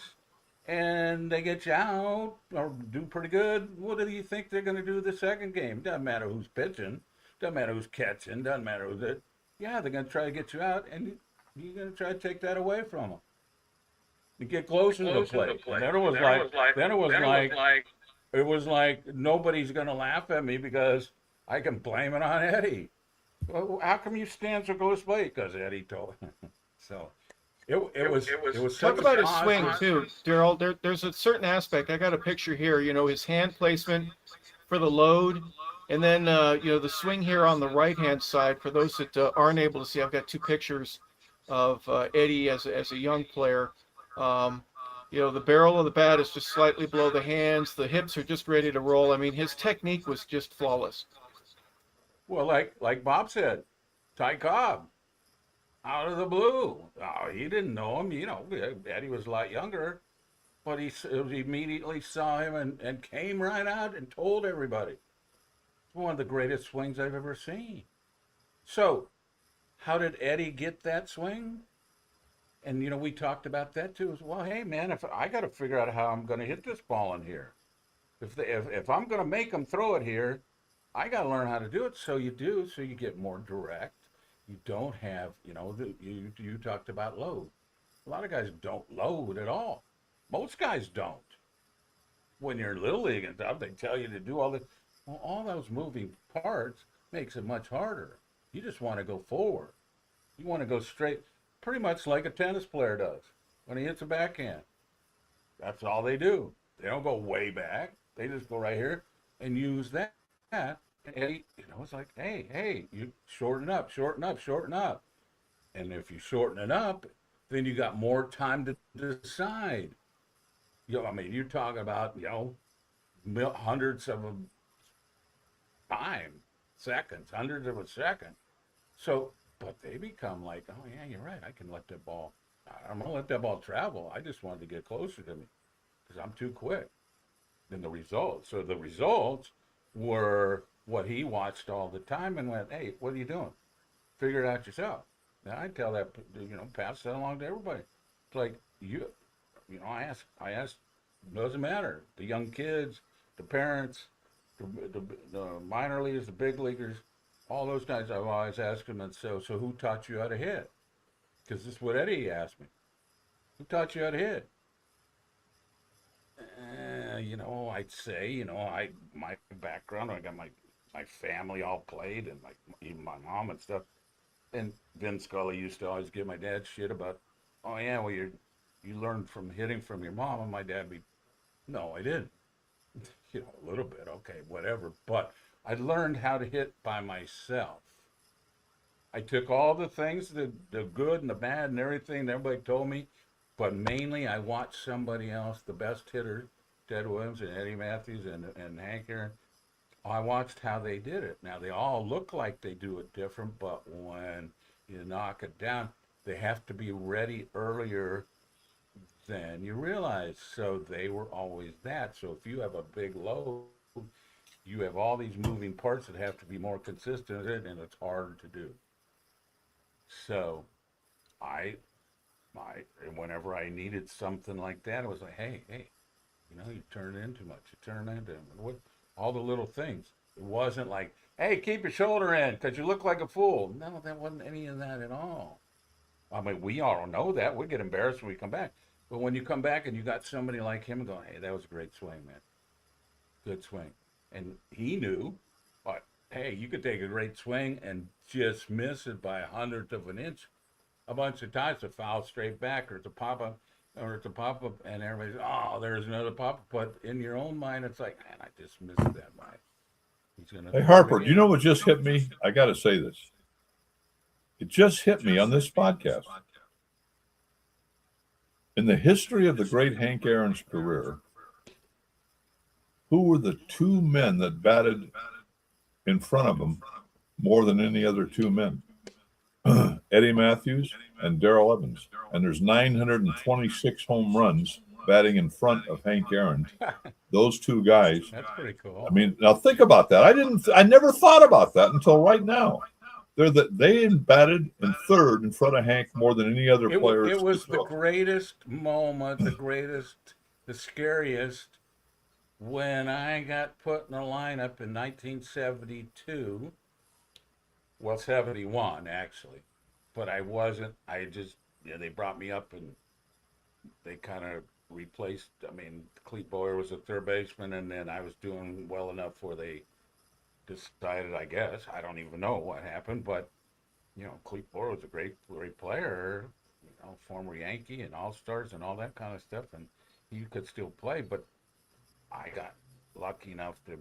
and they get you out or do pretty good, what do you think they're going to do the second game? Doesn't matter who's pitching, doesn't matter who's catching, doesn't matter who's it. Yeah, they're going to try to get you out, and you're going to try to take that away from them. You get closer to the plate. And then it was like nobody's going to laugh at me because I can blame it on Eddie. Well, how come you stand so close to the plate? Because Eddie told. So it was Talk about his swing too, Darrell. There's a certain aspect. I got a picture here. His hand placement for the load, and then the swing here on the right hand side. For those that aren't able to see, I've got 2 pictures of Eddie as a young player. The barrel of the bat is just slightly below the hands. The hips are just ready to roll. I mean, his technique was just flawless. Well, like Bob said, Ty Cobb, out of the blue. Oh, he didn't know him. Eddie was a lot younger, but he immediately saw him and came right out and told everybody. It's one of the greatest swings I've ever seen. So, how did Eddie get that swing? And, we talked about that too. Well, hey, man, if I got to figure out how I'm going to hit this ball in here. If I'm going to make them throw it here, I got to learn how to do it. So you do. So you get more direct. You don't have, you talked about load. A lot of guys don't load at all. Most guys don't. When you're in little league and stuff, they tell you to do all the, well, all those moving parts makes it much harder. You just want to go forward. You want to go straight, pretty much like a tennis player does when he hits a backhand. That's all they do. They don't go way back. They just go right here and use that. And it's like, hey, you shorten up, shorten up, shorten up. And if you shorten it up, then you got more time to decide. I mean, you're talking about, hundreds of a time, seconds, hundreds of a second. So, but they become like, oh yeah, you're right. I can let that ball. I'm gonna let that ball travel. I just wanted to get closer to me because I'm too quick. Then the results. So the results were what he watched all the time and went, hey, what are you doing? Figure it out yourself. And I tell that, pass that along to everybody. It's like I ask, doesn't matter. The young kids, the parents, the minor leaguers, the big leaguers, all those guys. I've always asked them, and so who taught you how to hit? Because this is what Eddie asked me. Who taught you how to hit? I'd say, my background, I got my family all played, and even my mom and stuff. And Vin Scully used to always give my dad shit about, oh yeah, well you learned from hitting from your mom, and my dad would be, no, I didn't. A little bit, okay, whatever. But I learned how to hit by myself. I took all the things, the good and the bad and everything that everybody told me, but mainly I watched somebody else, the best hitter, Ted Williams and Eddie Matthews and Hank Aaron. I watched how they did it. Now, they all look like they do it different, but when you knock it down, they have to be ready earlier than you realize. So they were always that. So if you have a big load, you have all these moving parts that have to be more consistent, and it's hard to do. So whenever I needed something like that, it was like, hey, you turn it in too much. You turn it into what? All the little things. It wasn't like, hey, keep your shoulder in because you look like a fool. No, that wasn't any of that at all. I mean, we all know that. We get embarrassed when we come back. But when you come back and you got somebody like him going, hey, that was a great swing, man. Good swing. And he knew, but hey, you could take a great swing and just miss it by a hundredth of an inch a bunch of times, to foul straight back, or it's a pop up, and everybody's, oh, there's another pop up. But in your own mind, it's like, man, I just missed that by. He's gonna. Hey, Harper, do you know what just hit me? I got to say this. It just hit me on this podcast. In the history of the great Hank Aaron's career, who were the two men that batted in front of him more than any other two men? Eddie Matthews and Darrell Evans. And there's 926 home runs batting in front of Hank Aaron. Those two guys. That's pretty cool. I mean, now think about that. I never thought about that until right now. They batted in third in front of Hank more than any other player. It was the greatest moment, the scariest, when I got put in the lineup in 1972. Well, 71 actually, but I wasn't. They brought me up and they kind of replaced. I mean, Clete Boyer was a third baseman, and then I was doing well enough where they decided. I guess I don't even know what happened, but Clete Boyer was a great player. Former Yankee and All Stars and all that kind of stuff, and he could still play. But I got lucky enough to.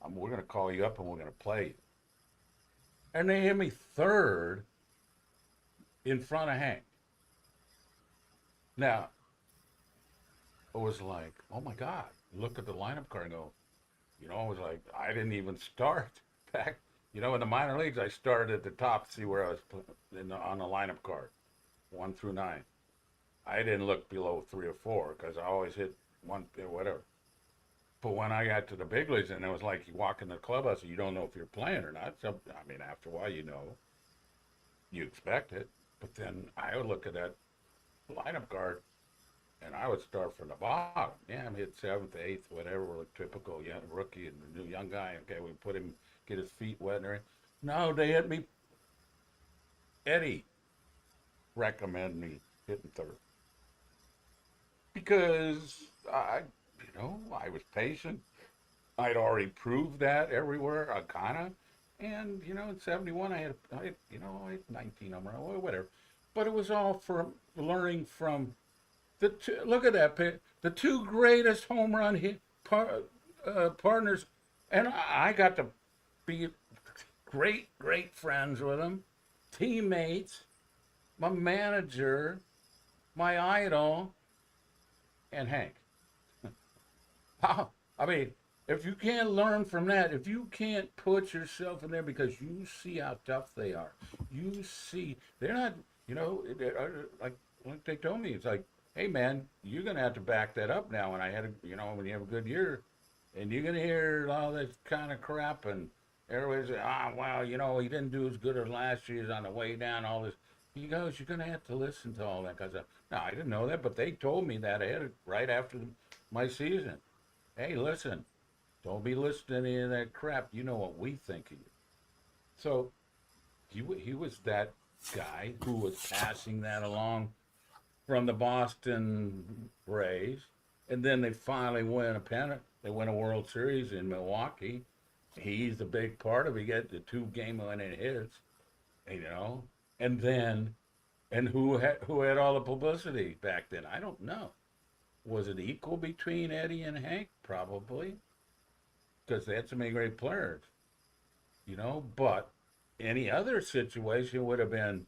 We're going to call you up and we're going to play you. And they hit me third in front of Hank. Now, it was like, oh my God, look at the lineup card and go, it was like, I didn't even start back. In the minor leagues, I started at the top to see where I was on the lineup card, 1 through 9. I didn't look below 3 or 4 because I always hit 1 or whatever. But when I got to the big leagues, and it was like you walk in the clubhouse and you don't know if you're playing or not. So, I mean, after a while, you expect it. But then I would look at that lineup card, and I would start from the bottom. Yeah, I'm hit 7th, 8th, whatever. We're like typical rookie and new young guy. Okay, we put him, get his feet wet and everything. No, they hit me Eddie recommended me hitting third because I was patient. I'd already proved that everywhere, I kind of. And, in 71, I had 19 home runs, whatever. But it was all from learning from look at that, the two greatest home run partners. And I got to be great friends with them, teammates, my manager, my idol, and Hank. I mean, if you can't learn from that, if you can't put yourself in there because you see how tough they are, you see they're not, like they told me, it's like, hey man, you're gonna have to back that up now. And I had, when you have a good year, and you're gonna hear all this kind of crap, and everybody's like, well, he didn't do as good as last year. He's on the way down. All this. He goes, you're gonna have to listen to all that. Cause no, I didn't know that, but they told me that ahead right after my season. Hey, listen, don't be listening to any of that crap. You know what we think of you. So he was that guy who was passing that along from the Boston Braves, and then they finally win a pennant. They win a World Series in Milwaukee. He's a big part of it. He got the 2 game-winning hits, and then who had all the publicity back then? I don't know. Was it equal between Eddie and Hank? Probably, because they had so many great players, But any other situation would have been,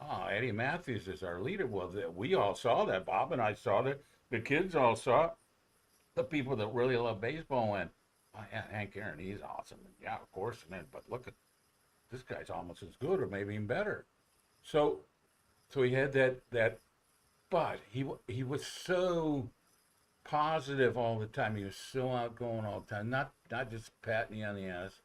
oh, Eddie Matthews is our leader. Well, we all saw that. Bob and I saw that. The kids all saw it. The people that really love baseball went, oh, yeah, Hank Aaron, he's awesome. And yeah, of course. But look at this guy's almost as good or maybe even better. So he had that. But he was so positive all the time. He was so outgoing all the time. Not just patting you on the ass,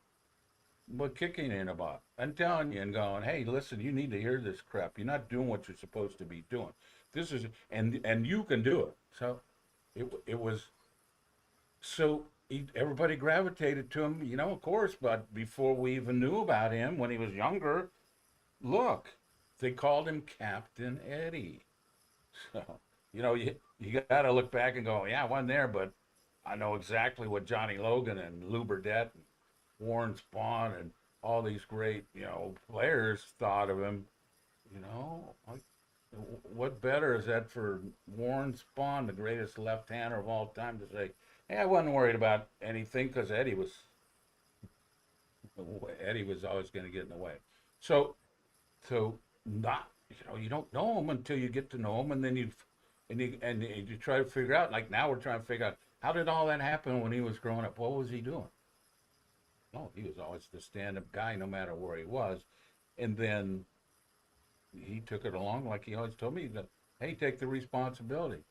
but kicking you in the butt and telling you and going, hey, listen, you need to hear this crap. You're not doing what you're supposed to be doing. This is and you can do it. So it was so everybody gravitated to him, of course. But before we even knew about him, when he was younger, look, they called him Captain Eddie. So, you got to look back and go, yeah, I wasn't there, but I know exactly what Johnny Logan and Lou Burdette and Warren Spahn and all these great, players thought of him. Like, what better is that for Warren Spahn, the greatest left-hander of all time, to say, hey, I wasn't worried about anything because Eddie was always going to get in the way. So not, you don't know him until you get to know him, and then you try to figure out. Like now, we're trying to figure out how did all that happen when he was growing up. What was he doing? No, he was always the stand-up guy, no matter where he was, and then he took it along like he always told me that, hey, take the responsibility,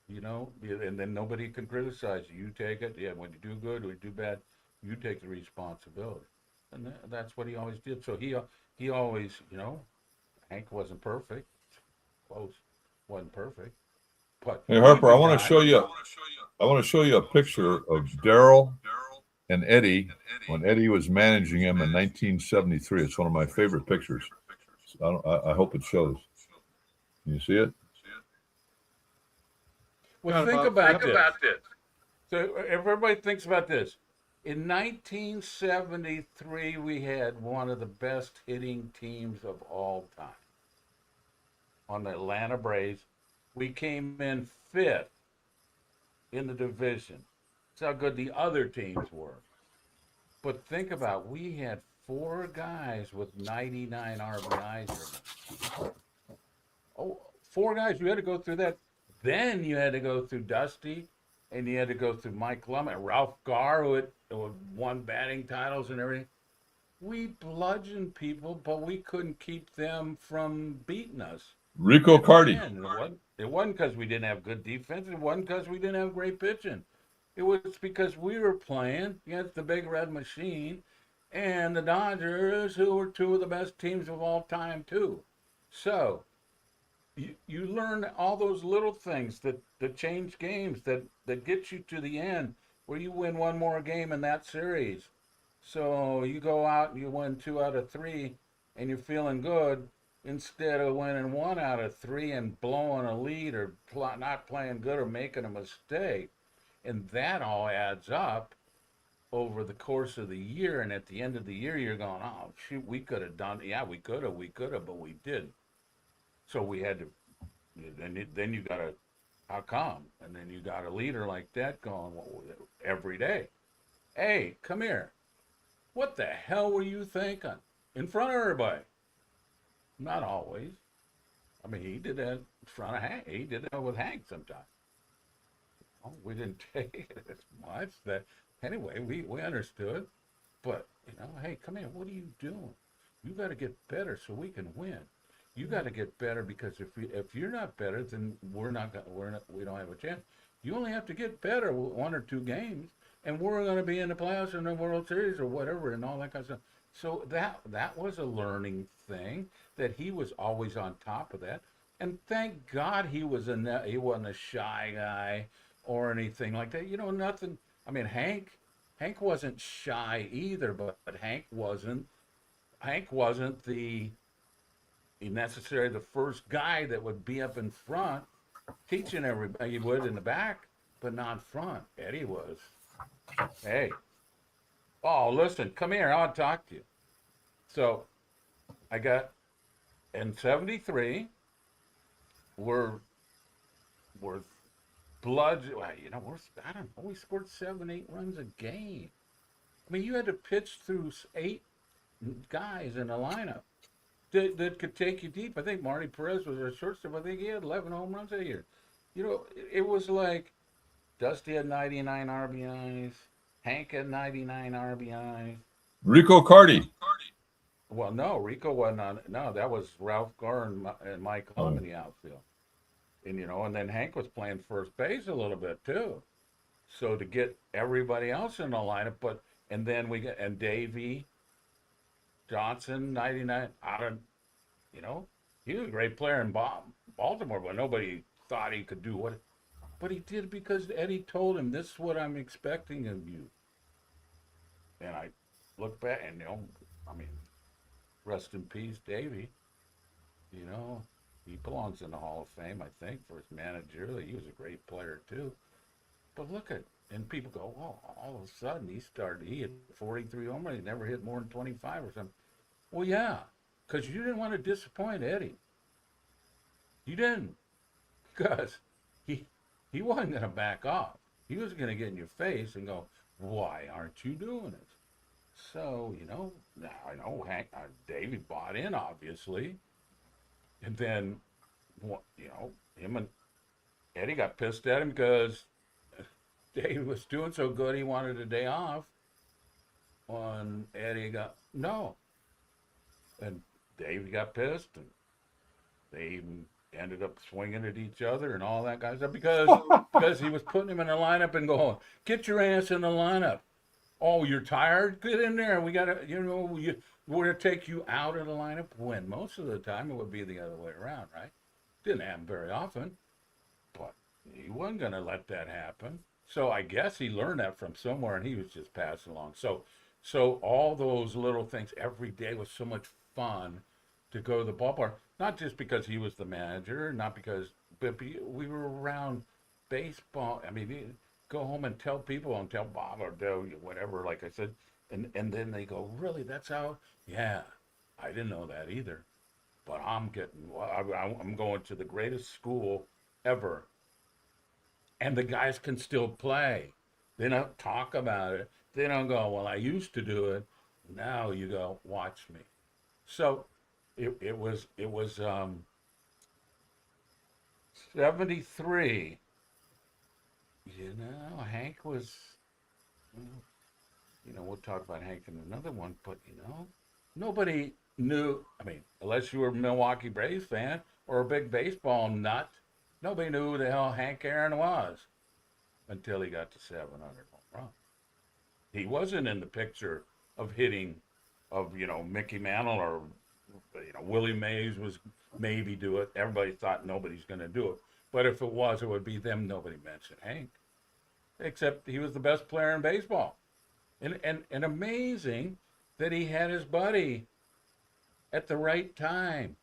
and then nobody can criticize you. You take it. Yeah, when you do good or you do bad, you take the responsibility, and that's what he always did. So he always, Hank wasn't perfect, close, wasn't perfect, but Hey Harper, I he's a want to guy. show you. I want to show you a picture of Darrell and Eddie when Eddie was managing him in 1973. It's one of my favorite pictures. I hope it shows. Can you see it? Well, think about this. So everybody thinks about this. In 1973, we had one of the best hitting teams of all time on the Atlanta Braves. We came in 5th in the division. That's how good the other teams were. But think about, we had 4 guys with 99 RBIs. Oh, 4 guys. You had to go through that. Then you had to go through Dusty, and you had to go through Mike Lum and Ralph Garr, who had won batting titles and everything. We bludgeoned people, but we couldn't keep them from beating us. Rico Cardi. It wasn't because we didn't have good defense. It wasn't because we didn't have great pitching. It was because we were playing against the Big Red Machine and the Dodgers, who were 2 of the best teams of all time, too. So you learn all those little things that change games, that get you to the end where you win one more game in that series. So you go out and you win 2 out of 3 and you're feeling good. instead of winning 1 out of 3 and blowing a lead or not playing good or making a mistake. And that all adds up over the course of the year. And at the end of the year, you're going, oh, shoot, we could have done, yeah, we could have, but we didn't. So we had to, then you got to, how come? And then you got a leader like that going, well, every day, hey, come here. What the hell were you thinking? In front of everybody. Not always. I mean, he did that in front of Hank. He did that with Hank sometimes. Oh, we didn't take it as much. That anyway, we understood. But hey, come here. What are you doing? You got to get better so we can win. You got to get better because if you're not better, then we don't have a chance. You only have to get better 1 or 2 games, and we're going to be in the playoffs or in the World Series or whatever, and all that kind of stuff. So that was a learning thing, that he was always on top of that. And thank God he wasn't a shy guy or anything like that. Nothing. I mean, Hank wasn't shy either, but Hank wasn't necessarily the first guy that would be up in front teaching everybody. He would in the back, but not front. Eddie was. Hey. Oh, listen, come here. I want to talk to you. So, I got in '73. We're blood. I don't know. We scored 7, 8 runs a game. I mean, you had to pitch through 8 guys in a lineup that could take you deep. I think Marty Perez was our shortstop. I think he had 11 home runs that year. It was like Dusty had 99 RBIs. Hank had 99 RBIs. Rico Cardi. Well, no, Rico wasn't on. No, that was Ralph Garr and Mike Humm in the outfield. And then Hank was playing first base a little bit too. So to get everybody else in the lineup, and then and Davey Johnson, 99, he was a great player in Baltimore, but nobody thought he could do what. But he did because Eddie told him, this is what I'm expecting of you. And I look back and, rest in peace, Davey. He belongs in the Hall of Fame, I think, for his managerial. He was a great player, too. But and people go, oh, all of a sudden he hit 43 home runs. He never hit more than 25 or something. Well, yeah, because you didn't want to disappoint Eddie. You didn't. Because he wasn't going to back off. He was going to get in your face and go, why aren't you doing it? So, I know Davey bought in, obviously. And then, him and Eddie got pissed at him because Davey was doing so good he wanted a day off. And Eddie got, no. And Davey got pissed, and they even ended up swinging at each other and all that kind of stuff because he was putting him in the lineup and going, get your ass in the lineup. Oh, you're tired? Get in there. We got to, we're going to take you out of the lineup. When most of the time it would be the other way around, right? Didn't happen very often, but he wasn't going to let that happen. So I guess he learned that from somewhere, and he was just passing along. So all those little things every day was so much fun to go to the ballpark. Not just because he was the manager, but we were around baseball. I mean, go home and tell people and tell Bob or whatever, like I said, and then they go, really, that's how? Yeah, I didn't know that either. But I'm going to the greatest school ever. And the guys can still play. They don't talk about it. They don't go, well, I used to do it. Now you go, watch me. So it was 73. Hank was, we'll talk about Hank in another one, but, nobody knew, unless you were a Milwaukee Braves fan or a big baseball nut, nobody knew who the hell Hank Aaron was until he got to 700 home runs. He wasn't in the picture of hitting of, Mickey Mantle or, Willie Mays was maybe do it. Everybody thought nobody's going to do it. But if it was, it would be them. Nobody mentioned Hank, except he was the best player in baseball. And amazing that he had his buddy at the right time,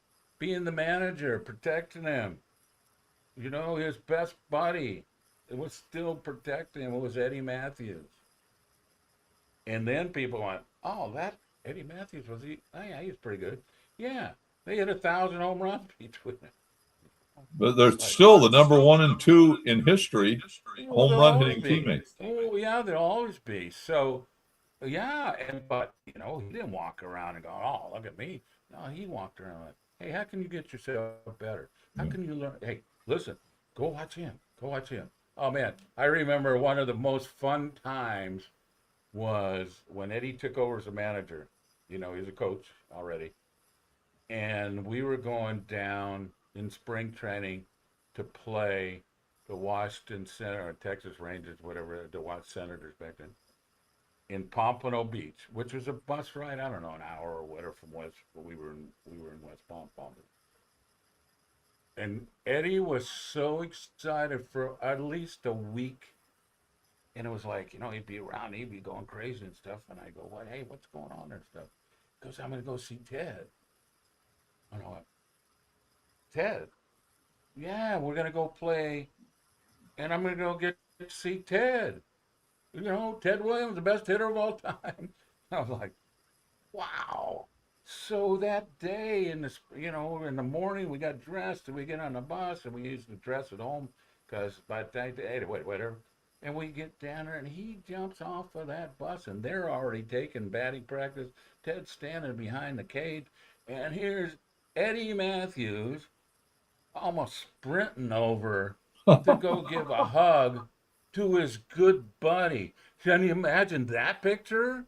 being the manager, protecting him. You know, his best buddy, it was still protecting him. It was Eddie Matthews. And then people went, oh, that Eddie Matthews, was he? Oh, yeah, he's pretty good. Yeah, they hit 1,000 home runs between them. But they're Like, still the number one and two in history well, home they'll run always hitting be. teammates. Oh, yeah, they'll always be. So, yeah, but you know, he didn't walk around and go, "Oh, look at me." No, he walked around like, "Hey, how can you get yourself better? How Yeah. can you learn? Hey, listen, go watch him. Go watch him." Oh man, I remember one of the most fun times was when Eddie took over as a manager. You know, he's a coach already, and we were going down in spring training to play the Washington Center or Texas Rangers, whatever the Senators back then, in Pompano Beach, which was a bus ride, I don't know, an hour or whatever from West. We were in West Palm. And Eddie was so excited for at least a week, and it was like, you know, he'd be around, he'd be going crazy and stuff, and I go, "What? Hey, what's going on there and stuff?" He goes, "I'm gonna go see Ted." And I went, "Ted? Yeah, we're gonna go play, and I'm gonna go get to see Ted. You know, Ted Williams, the best hitter of all time." I was like, wow. So that day in the in the morning we got dressed and we get on the bus and we used to dress at home because by the time whatever, and we get down there and he jumps off of that bus and they're already taking batting practice. Ted's standing behind the cage, and here's Eddie Matthews almost sprinting over to go give a hug to his good buddy. Can you imagine that picture?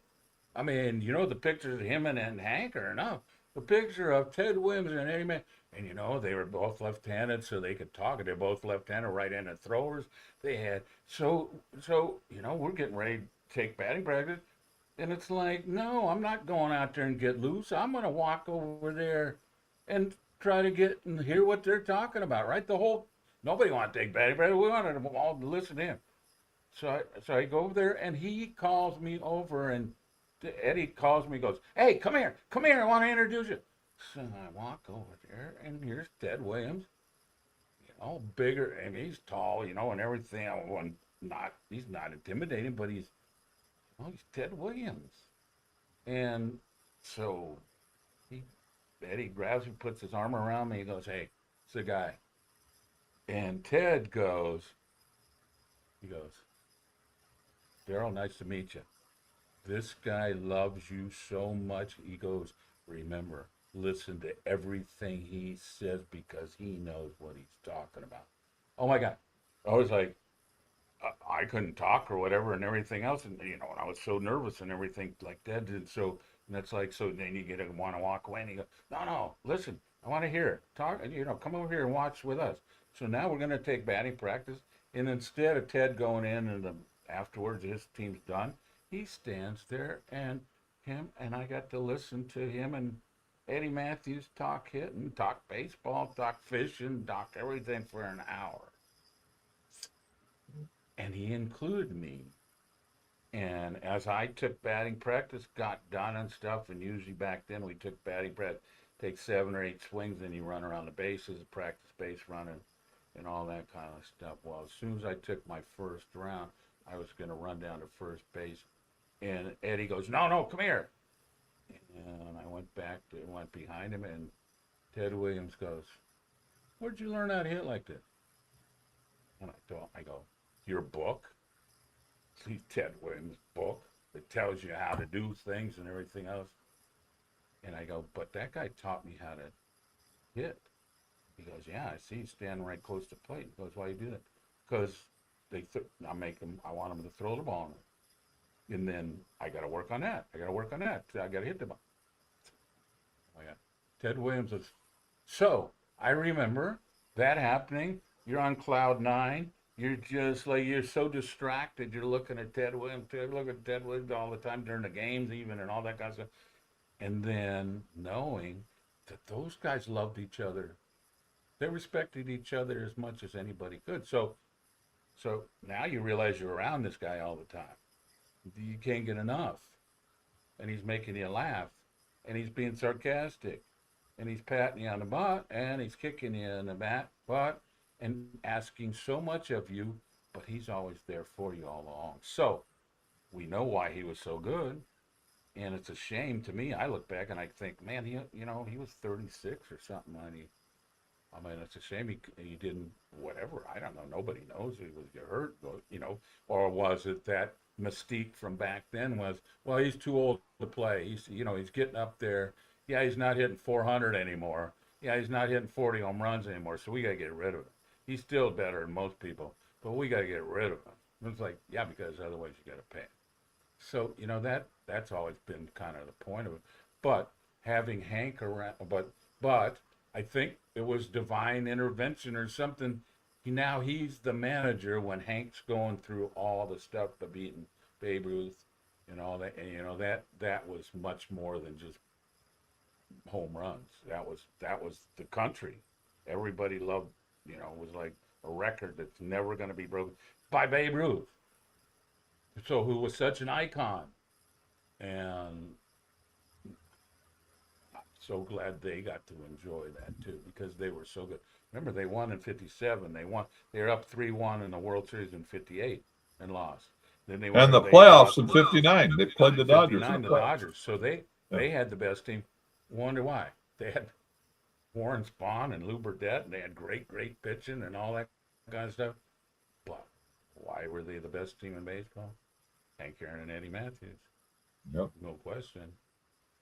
I mean, you know, the pictures of him and Hank are enough. The picture of Ted Williams and Eddie Man, and you know, they were both left-handed, so they could talk. They're both left-handed, right-handed throwers. They had you know, we're getting ready to take batting practice, and it's like, no, I'm not going out there and get loose. I'm going to walk over there and try to get and hear what they're talking about. Right? Nobody wanted to take batting practice. We wanted them all to listen to him. So I go over there, and he calls me over, and Eddie calls me, goes, "Hey, come here, I want to introduce you." So I walk over there, and here's Ted Williams, you know, bigger, and he's tall, you know, and everything. He's not intimidating, but he's Ted Williams. And so he, Eddie grabs me, puts his arm around me, he goes, "Hey, it's the guy." And Ted he goes, "Darrell, nice to meet you. This guy loves you so much." He goes, "Remember, listen to everything he says because he knows what he's talking about." Oh my God. I was like, I couldn't talk or whatever and everything else. And, you know, and I was so nervous and everything like that. And so, and that's like, so then you get to want to walk away and you go, "No, listen, I want to hear it. Talk, you know, come over here and watch with us." So now we're going to take batting practice. And instead of Ted going in and afterwards his team's done, he stands there and I got to listen to him and Eddie Matthews talk hitting, talk baseball, talk fishing, talk everything for an hour. And he included me. And as I took batting practice, got done and stuff, and usually back then we took batting practice, take 7 or 8 swings, and you run around the bases, practice base running, and all that kind of stuff. Well, as soon as I took my first round, I was going to run down to first base, and Eddie goes, "No, come here." And I went behind him, and Ted Williams goes, "Where'd you learn how to hit like this?" And I go, "Your book?" Ted Williams' book that tells you how to do things and everything else. And I go, "But that guy taught me how to hit." He goes, "Yeah, I see you standing right close to plate." He goes, "Why you do that?" Because I want them to throw the ball. And then I got to work on that. I got to hit the ball. Oh, yeah. Ted Williams was. So I remember that happening. You're on cloud nine. You're just like, you're so distracted. You're looking at Ted Williams. Look at Ted Williams all the time during the games, even, and all that kind of stuff. And then knowing that those guys loved each other. They respected each other as much as anybody could. So now you realize you're around this guy all the time. You can't get enough. And he's making you laugh. And he's being sarcastic. and he's patting you on the butt, and he's kicking you in the butt, and asking so much of you, but he's always there for you all along. So we know why he was so good, and it's a shame to me. I look back and I think, man, he was 36 or something, and I mean, it's a shame he didn't, whatever. I don't know. Nobody knows. He was hurt, or was it that mystique from back then was, well, he's too old to play. He's getting up there. Yeah, he's not hitting 400 anymore. Yeah, he's not hitting 40 home runs anymore. So we got to get rid of him. He's still better than most people, but we got to get rid of him. It's like, yeah, because otherwise you got to pay. So that's always been kind of the point of it. But having Hank around, but I think it was divine intervention or something. He's the manager when Hank's going through all the stuff of beating Babe Ruth and all that. And that was much more than just home runs. That was the country. Everybody loved. It was like a record that's never going to be broken by Babe Ruth. So who was such an icon, and so glad they got to enjoy that too because they were so good. Remember, they won in '57. They were up 3-1 in the World Series in '58 and lost. Then And the they playoffs lost in '59. They played the Dodgers in the '59 the playoffs. Dodgers. So they had the best team. Wonder why? They had Warren Spahn and Lou Burdette, and they had great pitching and all that kind of stuff. But why were they the best team in baseball? Hank Aaron and Eddie Matthews. Yep. No question.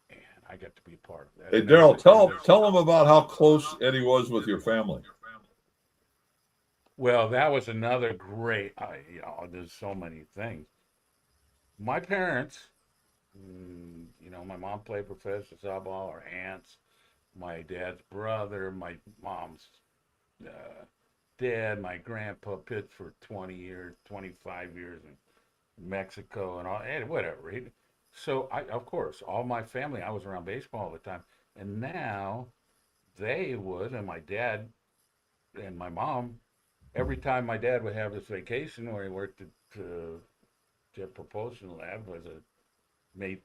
And I got to be a part of that. Hey, Darrell, tell them about how close Eddie was with your family. Well, that was another great. There's so many things. My parents, my mom played professional softball. Our aunts, my dad's brother, my mom's uh, dad, my grandpa pitched for 20 years, 25 years in Mexico and all, and whatever. So of course, all my family, I was around baseball all the time. And now they would, and my dad and my mom, every time my dad would have his vacation where he worked at Jet Propulsion Lab, made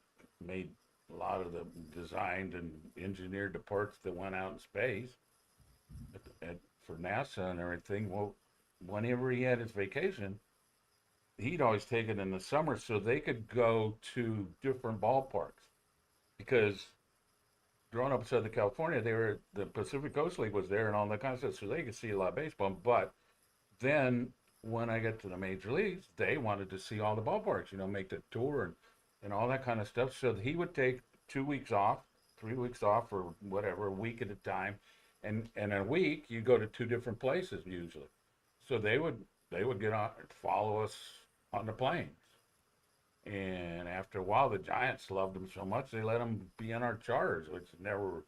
a lot of the designed and engineered the parts that went out in space for NASA and everything. Well, whenever he had his vacation, he'd always take it in the summer so they could go to different ballparks because growing up in Southern California, the Pacific Coast League was there and all that kind of stuff, so they could see a lot of baseball. But then when I got to the major leagues, they wanted to see all the ballparks, make the tour and all that kind of stuff. So he would take 2 weeks off, 3 weeks off, or whatever, a week at a time, and a week you go to two different places usually. So they would get on, follow us on the planes. And after a while, the Giants loved him so much they let him be in our charters, which never,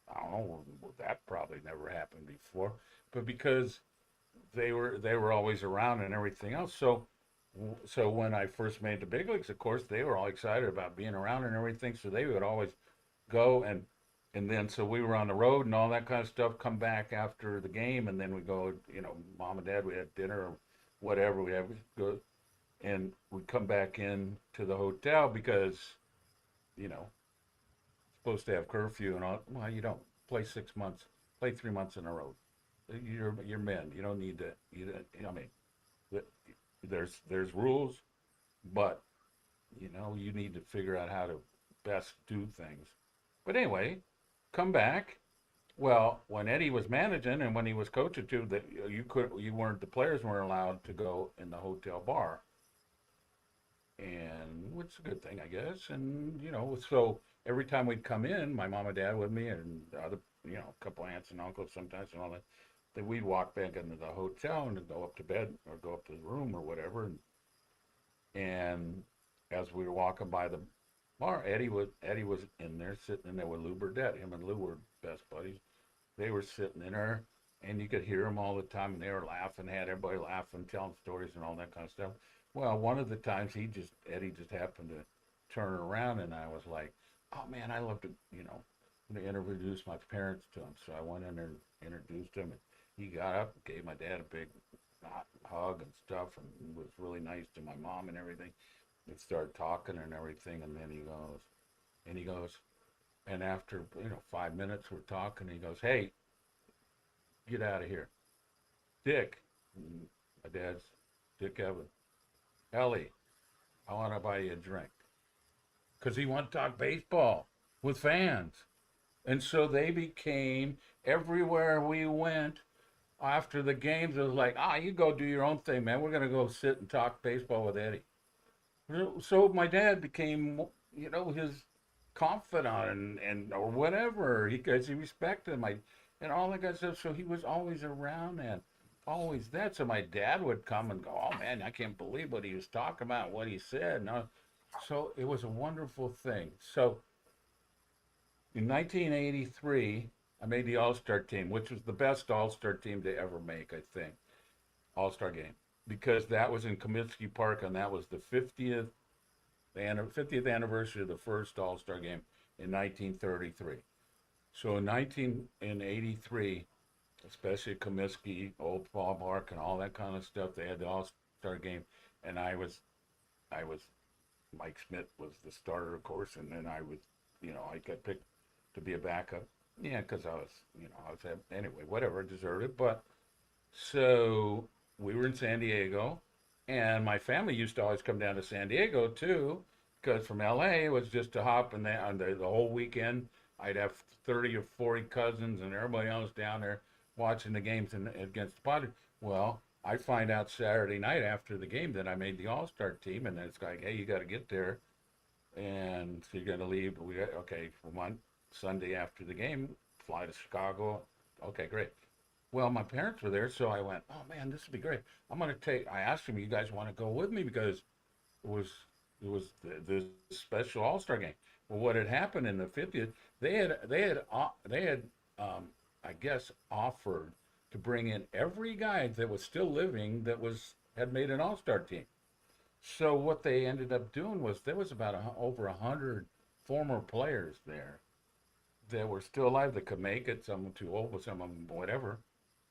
I don't know, that probably never happened before. But because they were always around and everything else, so when I first made the big leagues, of course, they were all excited about being around and everything. So they would always go and then so we were on the road and all that kind of stuff. Come back after the game, and then we go, mom and dad, we had dinner or whatever we have, go and we come back in to the hotel because, supposed to have curfew and all. Well, you don't play 6 months, play 3 months in a row. You're men. You don't need to. I mean, there's rules, but you need to figure out how to best do things. But anyway, come back. Well, when Eddie was managing and when he was coaching too, that the players weren't allowed to go in the hotel bar, and which is a good thing, I guess. And so every time we'd come in, my mom and dad with me, and the other, a couple aunts and uncles sometimes and all that, that we'd walk back into the hotel and go up to bed or go up to the room or whatever, and as we were walking by the bar, Eddie was in there sitting in there with Lou Burdette. Him and Lou were best buddies. They were sitting in there, and you could hear them all the time, and they were laughing, had everybody laughing, telling stories and all that kind of stuff. Well, one of the times Eddie just happened to turn around, and I was like, oh man, I love to, to introduce my parents to him. So I went in there and introduced him, and he got up, gave my dad a big hug and stuff, and was really nice to my mom and everything. They started talking and everything, and then he goes, And after 5 minutes, we're talking. He goes, "Hey, get out of here, Dick." My dad's Dick Evans. "Ellie, I want to buy you a drink," because he wanted to talk baseball with fans. And so they became, everywhere we went after the games, it was like, you go do your own thing, man. We're going to go sit and talk baseball with Eddie. So my dad became, his confidant and or whatever, because he respected him. And all that kind of stuff. So he was always around and always that. So my dad would come and go, "Oh man, I can't believe what he was talking about, what he said." So it was a wonderful thing. So in 1983, I made the All-Star team, which was the best All-Star team to ever make, I think. All-Star game. Because that was in Comiskey Park, and that was the 50th anniversary of the first All-Star game in 1933. So in 1983, especially at Comiskey, Old Ballpark, and all that kind of stuff, they had the All-Star game, and I was, Mike Schmidt was the starter, of course, and then I got picked to be a backup. Yeah, because anyway, whatever, deserved it. But so we were in San Diego, and my family used to always come down to San Diego too, because from LA it was just a hop, and on the whole weekend I'd have 30 or 40 cousins and everybody else down there watching the games against the Padres. Well, I find out Saturday night after the game that I made the All-Star team, and it's like, "Hey, you got to get there, and so you're going to leave." Okay, for one Sunday after the game, fly to Chicago. Okay, great. Well, my parents were there, so I went, "Oh man, this would be great. I asked them, you guys want to go with me?" Because it was the special All-Star game. Well, what had happened in the 50th, they had I guess offered to bring in every guy that was still living that had made an All-Star team. So what they ended up doing was there was about over 100 former players there that were still alive that could make it. Some too old, but some of them whatever,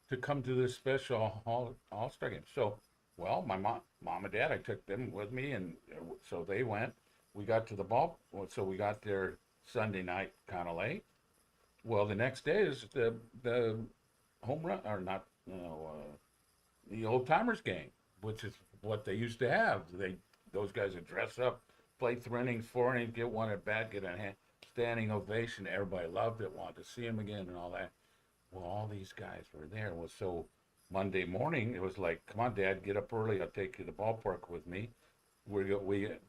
to come to this special All-Star game. So, well, my mom and dad, I took them with me, and so they went. We got to the ball, so we got there Sunday night kind of late. Well, the next day is the home run, or not, the old timers game, which is what they used to have. Those guys would dress up, play 3 innings, 4 innings, get one at bat, get a standing ovation. Everybody loved it, wanted to see him again, and all that. Well, all these guys were there. Well, so Monday morning, it was like, "Come on, Dad, get up early. I'll take you to the ballpark with me."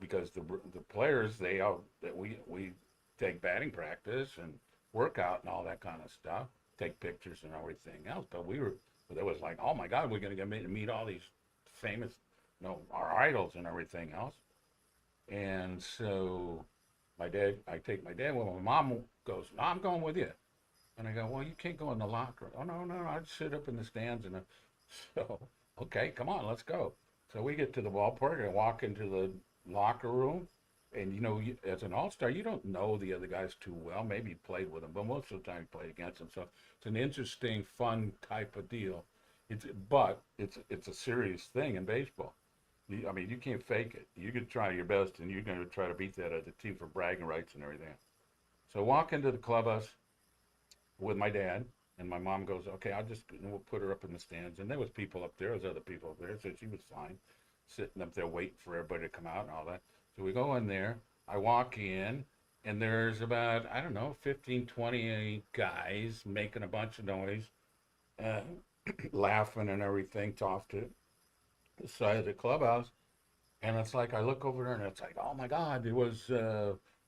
Because the players we take batting practice and workout and all that kind of stuff, take pictures and everything else. But it was like, "Oh my God, we're gonna get to meet all these famous, our idols and everything else." And so I take my dad. Well, my mom goes, "No, I'm going with you." And I go, "Well, you can't go in the locker room." "Oh, no, I'd sit up in the stands." And so, okay, come on, let's go. So we get to the ballpark and walk into the locker room. And, as an all-star, you don't know the other guys too well. Maybe you played with them, but most of the time you played against them. So it's an interesting, fun type of deal. But it's a serious thing in baseball. You can't fake it. You can try your best, and you're going to try to beat that other team for bragging rights and everything. So walk into the clubhouse with my dad, and my mom goes, "Okay, we'll put her up in the stands." And there was people up there, other people up there, so she was fine, sitting up there waiting for everybody to come out and all that. So we go in there, I walk in, and there's about, I don't know, 15, 20 guys making a bunch of noise, uh, laughing and everything, off to the side of the clubhouse. And it's like, I look over there, and it's like, oh my God, it was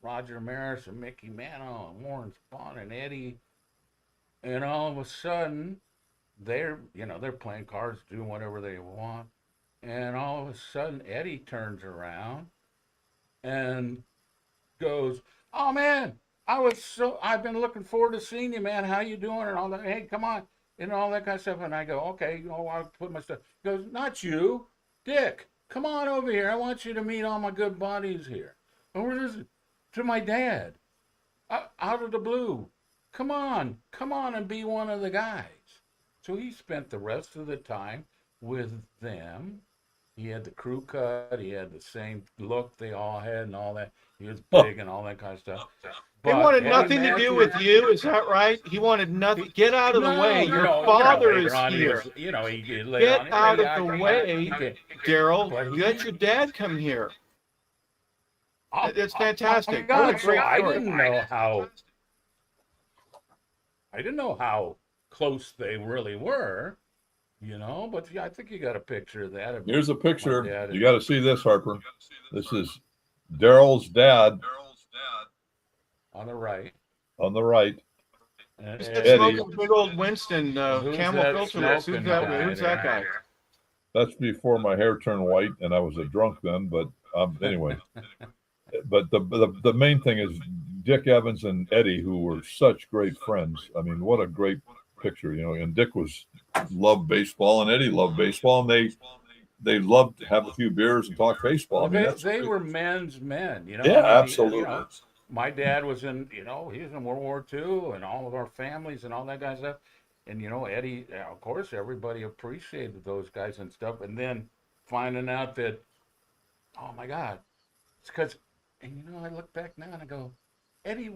Roger Maris and Mickey Mantle and Warren Spahn and Eddie. And all of a sudden, they're playing cards, doing whatever they want. And all of a sudden, Eddie turns around and goes, "Oh man, I've been looking forward to seeing you, man. How you doing?" And all that. "Hey, come on," and all that kind of stuff. And I go, "Okay, I'll put my stuff." He goes, "Not you, Dick. Come on over here. I want you to meet all my good buddies here." And we're just to my dad, out of the blue. Come on and be one of the guys. So he spent the rest of the time with them. He had the crew cut. He had the same look they all had and all that. He was big and all that kind of stuff. He But wanted Eddie nothing to do Matthews, with you. Is that right? He wanted nothing. Get out of the way. Your no, father later is on here. he later Get on, out yeah, of I the come back. way, Okay. Darrell. But Let your dad come here. It's oh fantastic. my What a God, so great I story. didn't know how close they really were, but yeah, I think you got a picture of that. Of Here's a my picture. dad You got to see this, Harper. This is Darrell's dad on the right. on the right. And, He's Eddie. smoking big old Winston who's Camel that filterless. smoking guy Who's that guy? That's before my hair turned white, and I was a drunk then. But anyway, but the main thing is Dick Evans and Eddie, who were such great friends. I mean, what a great picture, And Dick loved baseball, and Eddie loved baseball, and they loved to have a few beers and talk baseball. Well, I mean, they were men's men, Yeah, I mean, absolutely. My dad was in, he was in World War II, and all of our families and all that kind of stuff. And Eddie, of course, everybody appreciated those guys and stuff. And then finding out that, oh my God, it's because, and I look back now and I go, Eddie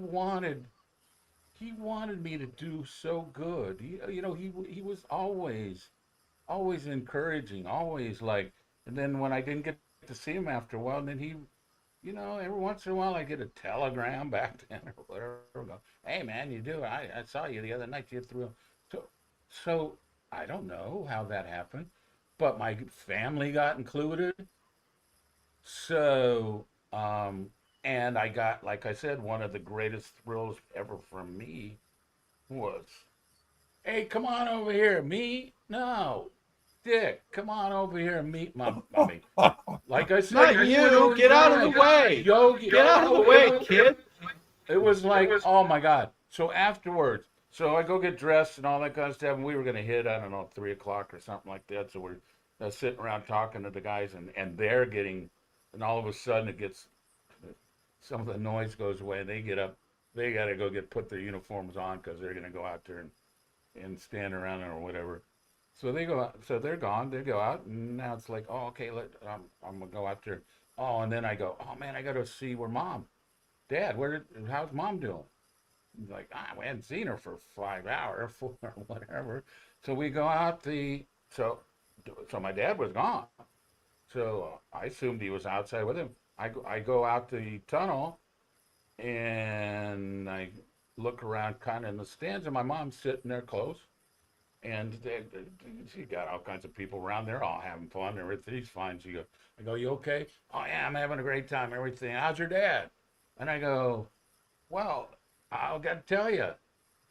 he wanted me to do so good. He was always encouraging, always like. And then when I didn't get to see him after a while, then every once in a while I get a telegram back then or whatever. Go, hey man, I saw you the other night. You threw. So I don't know how that happened, but my family got included. So and I got, like I said, one of the greatest thrills ever for me was, hey, come on over here. Me? No. Dick, come on over here and meet my mommy. Like I said, Not you. Get out of the way. Yogi, Get out of the way, kid. It was like, oh my God. So afterwards, so I go get dressed and all that kind of stuff, and we were going to hit, I don't know, 3 o'clock or something like that. So we're sitting around talking to the guys, and they're getting, and all of a sudden some of the noise goes away. They get up, they got to put their uniforms on because they're going to go out there and stand around or whatever. So they go out, so they're gone. They go out, and now it's like, oh, okay, I'm gonna go out there. Oh, and then I go, oh man, I got to see Dad, how's Mom doing? He's like, we hadn't seen her for 5 hours, 4 or whatever. So we go out so my dad was gone. So I assumed he was outside with him. I go out the tunnel, and I look around kind of in the stands, and my mom's sitting there close. And she got all kinds of people around there, all having fun. Everything's fine. I go, you okay? Oh yeah, I'm having a great time. Everything. How's your dad? And I go, well, I've got to tell you.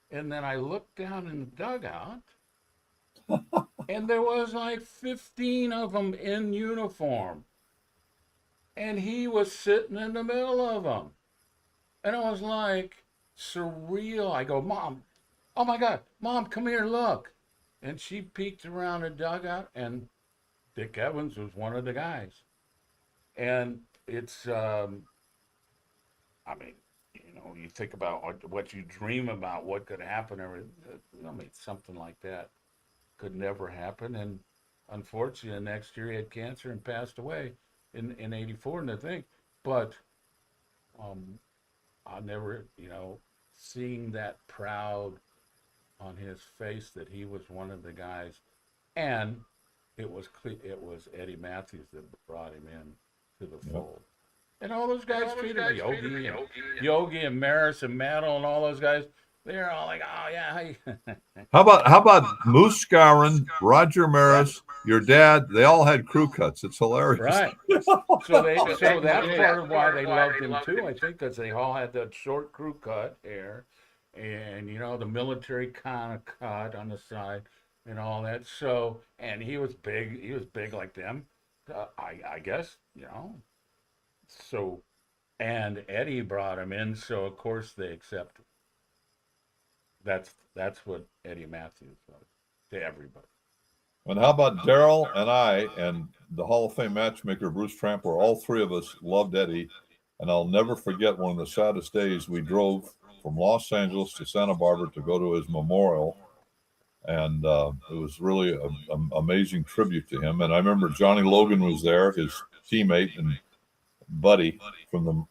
And then I looked down in the dugout, and there was like 15 of them in uniform, and he was sitting in the middle of them, and it was like surreal. I go, Mom, oh my God, Mom, come here, look. And she peeked around the dugout, and Dick Evans was one of the guys. And it's, I mean, you think about what you dream about, what could happen. Something like that could never happen. And unfortunately, next year he had cancer and passed away in '84, and I think. But I never, seeing that proud on his face that he was one of the guys, and it was Eddie Matthews that brought him in to the fold. And all those guys treated me, Yogi and Maris and Mantle and all those guys. They're all like, oh yeah. How about Moose Scarron, Roger Maris, your dad? They all had crew cuts. It's hilarious. Right. So that's part of why they loved him too, I think, because they all had that short crew cut hair. And the military kind of cut on the side and all that. So, and he was big like them, I guess, So, and Eddie brought him in, so of course they accepted. That's what Eddie Matthews was to everybody. And how about Darrell and I and the Hall of Fame matchmaker Bruce Tramper? All three of us loved Eddie, and I'll never forget one of the saddest days. We drove from Los Angeles to Santa Barbara to go to his memorial, And it was really an amazing tribute to him. And I remember Johnny Logan was there, his teammate and buddy from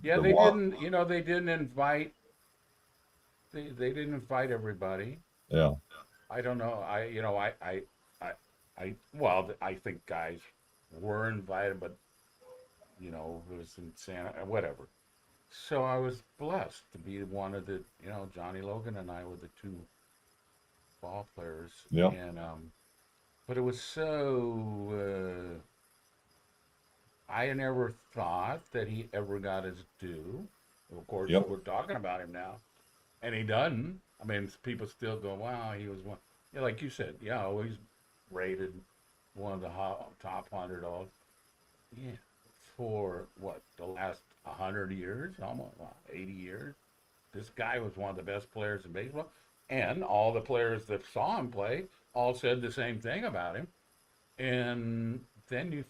Yeah, the they walk. didn't. You know, they didn't invite. They didn't invite everybody. Yeah, I don't know. I, well, I think guys were invited, but it was in Santa, whatever. So I was blessed to be one of the, Johnny Logan and I were the two ball players, yeah, and but it was so. I never thought that he ever got his due. Of course, yep, we're talking about him now, and he doesn't. I mean, people still go, "Wow, he was one." Yeah, like you said, yeah, always rated one of the top 100 all. Yeah, for what the last 100 years, almost 80 years. This guy was one of the best players in baseball, and all the players that saw him play all said the same thing about him. And then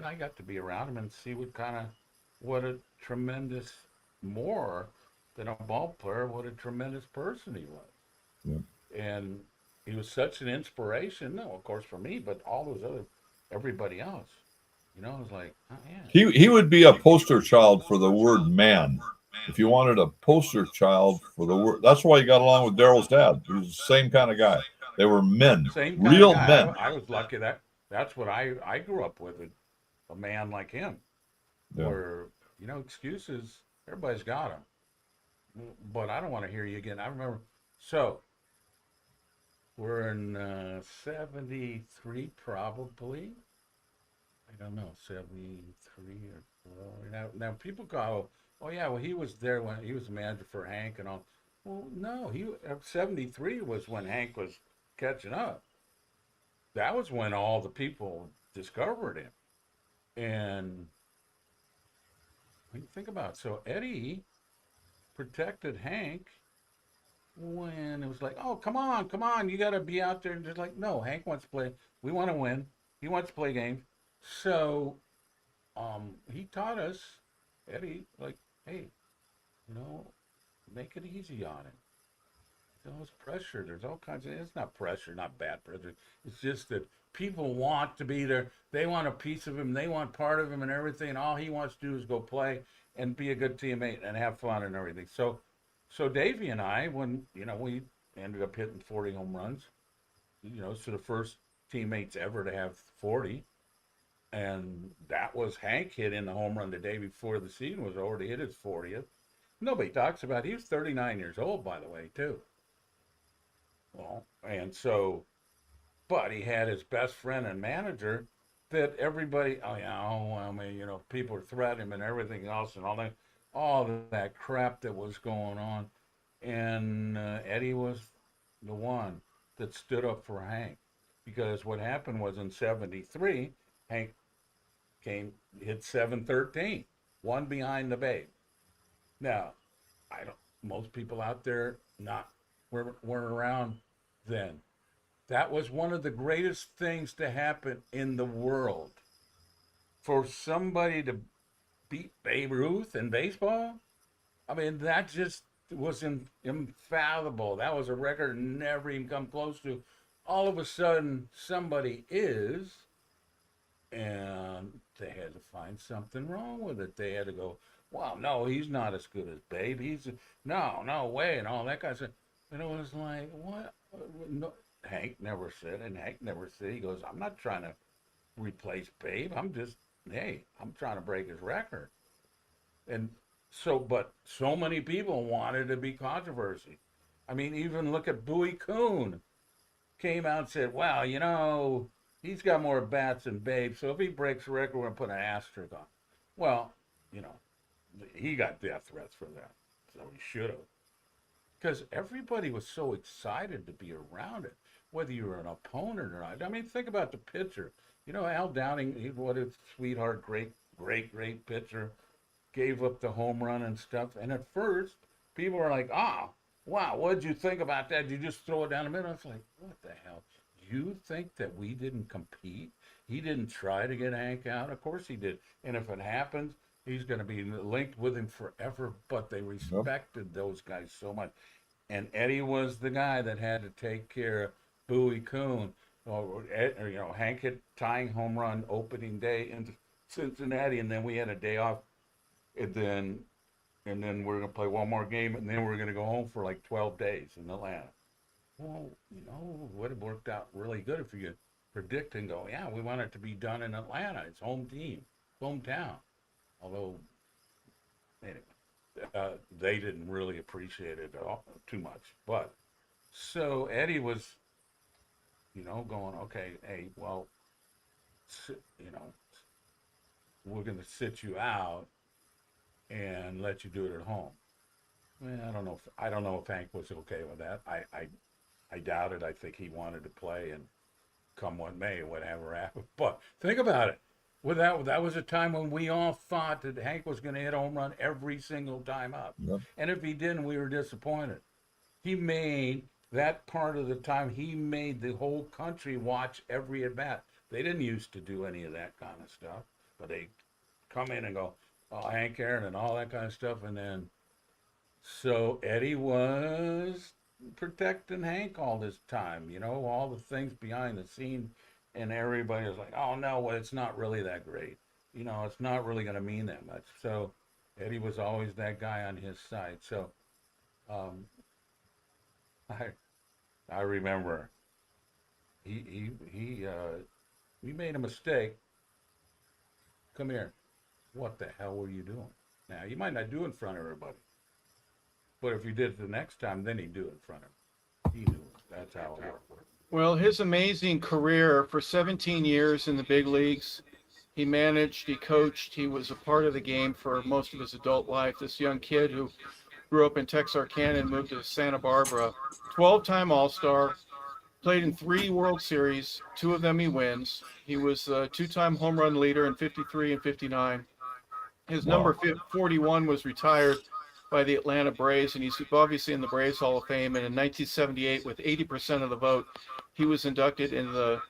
I got to be around him and see what a tremendous, more than a ball player, what a tremendous person he was. yep. And he was such an inspiration. No, of course for me, but everybody else. It was like, oh yeah, He would be a poster child for the word man. If you wanted a poster child for the word, that's why he got along with Darrell's dad. He was the same kind of guy. They were men, same kind of real guy. men. I was lucky that's what I grew up with, a man like him, Yeah. where excuses, everybody's got them, but I don't want to hear you again. I remember. So we're in 73 probably. I don't know, 73 or 4. Now people go, oh yeah, well he was there when he was the manager for Hank and all. Well, no, 73 was when Hank was catching up. That was when all the people discovered him. And when you think about it, so Eddie protected Hank when it was like, oh, come on, you got to be out there. And just like, no, Hank wants to play. We want to win. He wants to play games. So he taught us, Eddie, like, hey, you know, make it easy on him. There's pressure. There's all kinds of. It's not pressure, not bad pressure. It's just that people want to be there. They want a piece of him. They want part of him and everything. And all he wants to do is go play and be a good teammate and have fun and everything. So Davey and I, when we ended up hitting 40 home runs, so the first teammates ever to have 40, and that was Hank hit in the home run the day before the season was over to hit his 40th. Nobody talks about it. He was 39 years old, by the way, too. Well, and so, but he had his best friend and manager that everybody, oh yeah, oh, I mean, people were threatening him and everything else and all that crap that was going on. And Eddie was the one that stood up for Hank, because what happened was in '73, Hank hit 713, one behind the Babe. Now, I don't. Most people out there not weren't around then. That was one of the greatest things to happen in the world. For somebody to beat Babe Ruth in baseball, I mean, that just was infallible. That was a record never even come close to. All of a sudden, somebody is, and they had to find something wrong with it. They had to go, well, no, he's not as good as Babe. No way, and all that kind of stuff. And it was like, what? No, Hank never said, and Hank never said. He goes, I'm not trying to replace Babe. I'm trying to break his record. And but so many people wanted to be controversy. I mean, even look at Bowie Kuhn came out and said, well, he's got more bats than Babe, so if he breaks the record, we're going to put an asterisk on. Well, you know, he got death threats for that, so he should have. Because everybody was so excited to be around it, whether you were an opponent or not. I mean, think about the pitcher. Al Downing, what a sweetheart, great, great, great pitcher, gave up the home run and stuff. And at first, people were like, oh, wow, what did you think about that? Did you just throw it down the middle? It's like, what the hell? You think that we didn't compete? He didn't try to get Hank out? Of course he did. And if it happens, he's going to be linked with him forever. But they Yep. respected those guys so much. And Eddie was the guy that had to take care Bowie Kuhn, or Hank hit tying home run opening day in Cincinnati, and then we had a day off, and then we're gonna play one more game, and then we're gonna go home for like 12 days in Atlanta. Well, would have worked out really good if you could predict and go, yeah, we want it to be done in Atlanta. It's home team, hometown. Although, anyway, they didn't really appreciate it too much. But so Eddie was, going, okay, hey, well, you know, we're going to sit you out and let you do it at home. Well, I don't know if Hank was okay with that. I doubt it. I think he wanted to play and come what may, whatever happened. But think about it. That was a time when we all thought that Hank was going to hit a home run every single time up. Yep. And if he didn't, we were disappointed. He made that part of the time, he made the whole country watch every at bat. They didn't used to do any of that kind of stuff, but they come in and go, oh, Hank Aaron and all that kind of stuff. And then, so Eddie was protecting Hank all this time, all the things behind the scene. And everybody was like, oh, no, well, it's not really that great. It's not really going to mean that much. So Eddie was always that guy on his side. So um, I remember he made a mistake. Come here. What the hell were you doing? Now, you might not do it in front of everybody. But if you did it the next time, then he'd do it in front of him. He knew it. That's how it worked. Well, his amazing career for 17 years in the big leagues, he managed, he coached, he was a part of the game for most of his adult life. This young kid who grew up in Texarkana and moved to Santa Barbara, 12-time All-Star, played in 3 World Series, 2 of them he wins. He was a 2-time home run leader in 53 and 59. His Wow. number 41 was retired by the Atlanta Braves, and he's obviously in the Braves Hall of Fame. And in 1978, with 80% of the vote, he was inducted into the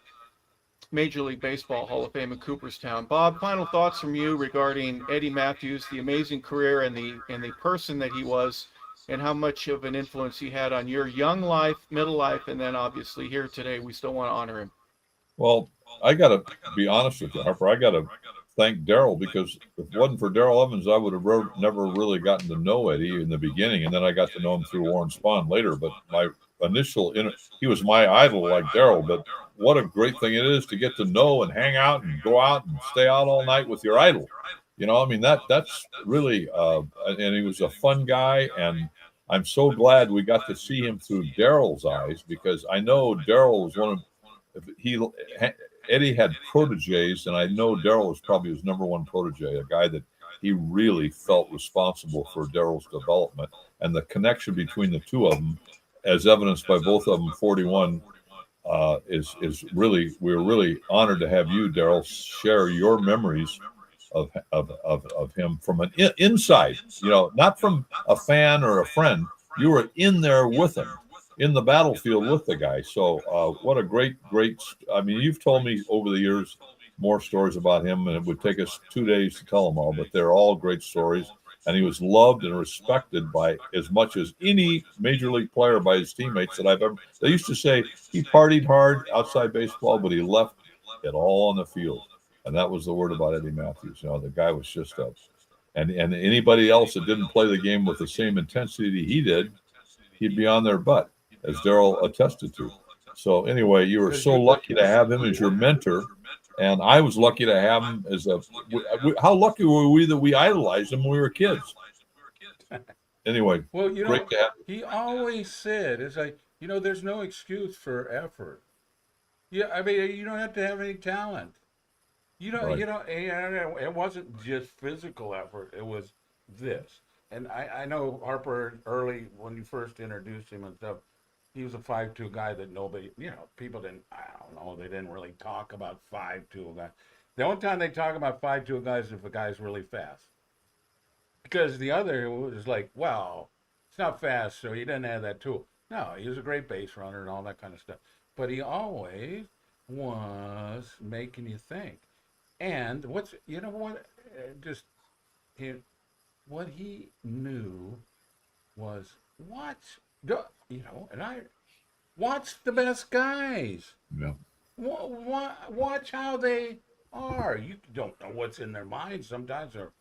Major League Baseball Hall of Fame in Cooperstown. Bob, final thoughts from you regarding Eddie Matthews, the amazing career and the person that he was, and how much of an influence he had on your young life, middle life, and then obviously here today, we still want to honor him. Well, I got to be honest with you, Harper. I got to thank Darrell, because if it wasn't for Darrell Evans, I would have never really gotten to know Eddie in the beginning, and then I got to know him through Warren Spahn later. But my he was my idol like Darrell. But what a great thing it is to get to know and hang out and go out and stay out all night with your idol. I mean, that's really, and he was a fun guy, and I'm so glad we got to see him through Darrell's eyes, because I know Darrell was Eddie had proteges, and I know Darrell was probably his number one protege, a guy that he really felt responsible for Darrell's development, and the connection between the two of them, as evidenced by both of them 41, is really, we're really honored to have you, Darrell, share your memories of him from an inside, not from a fan or a friend. You were in there with him, in the battlefield with the guy. So what a great, I mean, you've told me over the years more stories about him, and it would take us 2 days to tell them all, but they're all great stories. And he was loved and respected by as much as any major league player by his teammates that I've ever. They used to say he partied hard outside baseball, but he left it all on the field. And that was the word about Eddie Matthews. The guy was just and anybody else that didn't play the game with the same intensity he did, he'd be on their butt, as Darrell attested to. So anyway, you were so lucky to have him as your mentor, and I was lucky to have him as how lucky were we that we idolized him when we were kids? Anyway, well, great to have him. he always said, it's like, there's no excuse for effort. Yeah, I mean, you don't have to have any talent. Right. It wasn't just physical effort. It was this. And I know Harper, early when you first introduced him and stuff, he was a 5'2" guy that nobody, people didn't, I don't know, they didn't really talk about 5'2" guys. The only time they talk about 5'2" guys is if a guy's really fast. Because the other was like, well, it's not fast, so he didn't have that tool. No, he was a great base runner and all that kind of stuff. But he always was making you think. And what he knew was and Watch the best guys. Yeah. Watch how they are. You don't know what's in their minds sometimes, or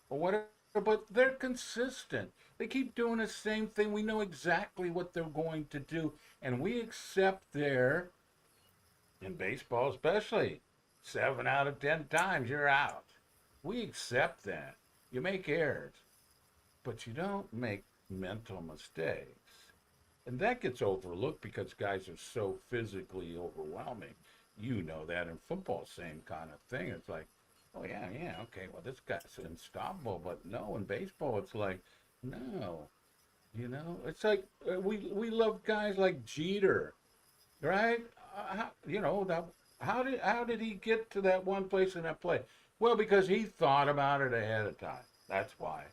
whatever, but they're consistent. They keep doing the same thing. We know exactly what they're going to do, and we accept their, in baseball especially, 7 out of 10 times you're out. We accept that. You make errors, but you don't make mental mistakes. And that gets overlooked because guys are so physically overwhelming. You know that in football, same kind of thing. It's like, oh yeah, yeah, okay, well this guy's unstoppable. But no, in baseball, it's like, no, it's like we love guys like Jeter, right? How did he get to that one place in that play? Well, because he thought about it ahead of time. That's why.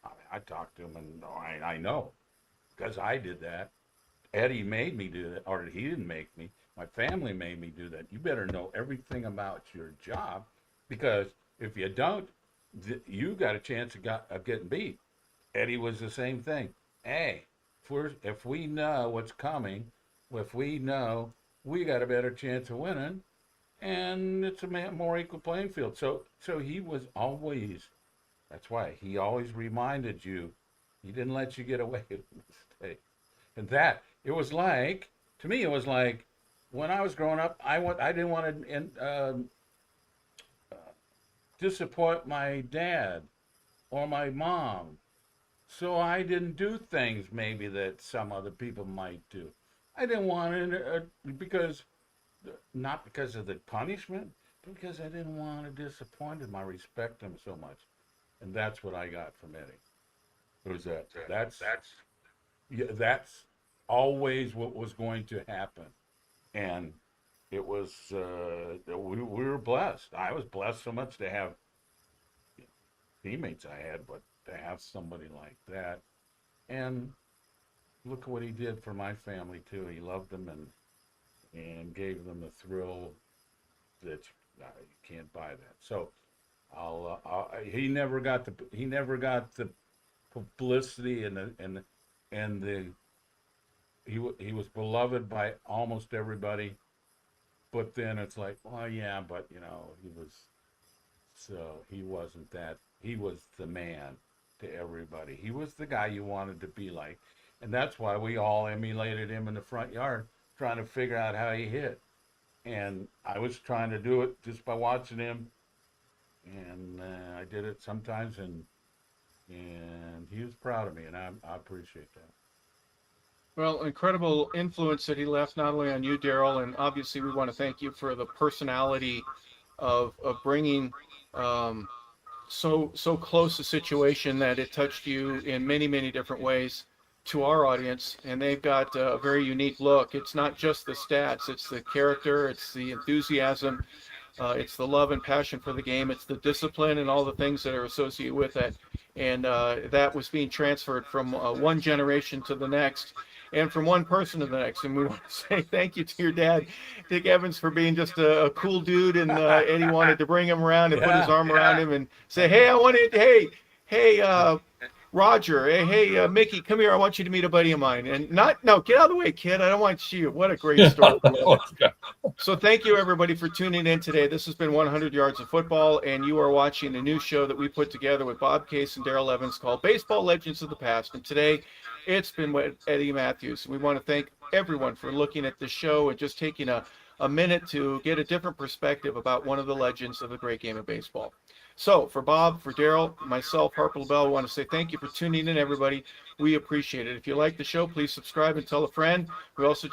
I mean, I talked to him, and I know because I did that. Eddie made me do that, or he didn't make me. My family made me do that. You better know everything about your job, because if you don't, you got a chance of getting beat. Eddie was the same thing. Hey, if we know what's coming, if we know, we got a better chance of winning, and it's a more equal playing field. So he was always. That's why he always reminded you. He didn't let you get away with mistakes. And that it was like, to me, it was like when I was growing up, I didn't want to disappoint my dad or my mom, so I didn't do things maybe that some other people might do. I didn't want to, because not because of the punishment, but because I didn't want to disappoint him. I respect him so much, and that's what I got from Eddie. It was that. That's always what was going to happen, and it was. We were blessed. I was blessed so much to have teammates I had, but to have somebody like that, and look at what he did for my family too. He loved them and gave them the thrill that you can't buy that. So he never got the publicity and the he was beloved by almost everybody, but then it's like, well, yeah, but he wasn't that. He was the man to everybody. He was the guy you wanted to be like, and that's why we all emulated him in the front yard, trying to figure out how he hit. And I was trying to do it just by watching him, and I did it sometimes, and he was proud of me, and I appreciate that. Well, incredible influence that he left not only on you, Darrell, and obviously we want to thank you for the personality of bringing so close a situation that it touched you in many different ways to our audience, and they've got a very unique look. It's not just the stats, it's the character, it's the enthusiasm, it's the love and passion for the game, it's the discipline and all the things that are associated with it. And that was being transferred from one generation to the next, and from one person to the next. And we want to say thank you to your dad, Dick Evans, for being just a cool dude. And Eddie wanted to bring him around and put his arm around him and say, hey, hey, Roger, hey, Mickey, come here. I want you to meet a buddy of mine. And no, get out of the way, kid. I don't want to see you. What a great story. So thank you, everybody, for tuning in today. This has been 100 Yards of Football, and you are watching a new show that we put together with Bob Case and Darrell Evans called Baseball Legends of the Past. And today, it's been with Eddie Matthews. We want to thank everyone for looking at this show and just taking a minute to get a different perspective about one of the legends of the great game of baseball. So for Bob, for Darrell, myself, Harper LaBelle, I want to say thank you for tuning in, everybody. We appreciate it. If you like the show, please subscribe and tell a friend. We also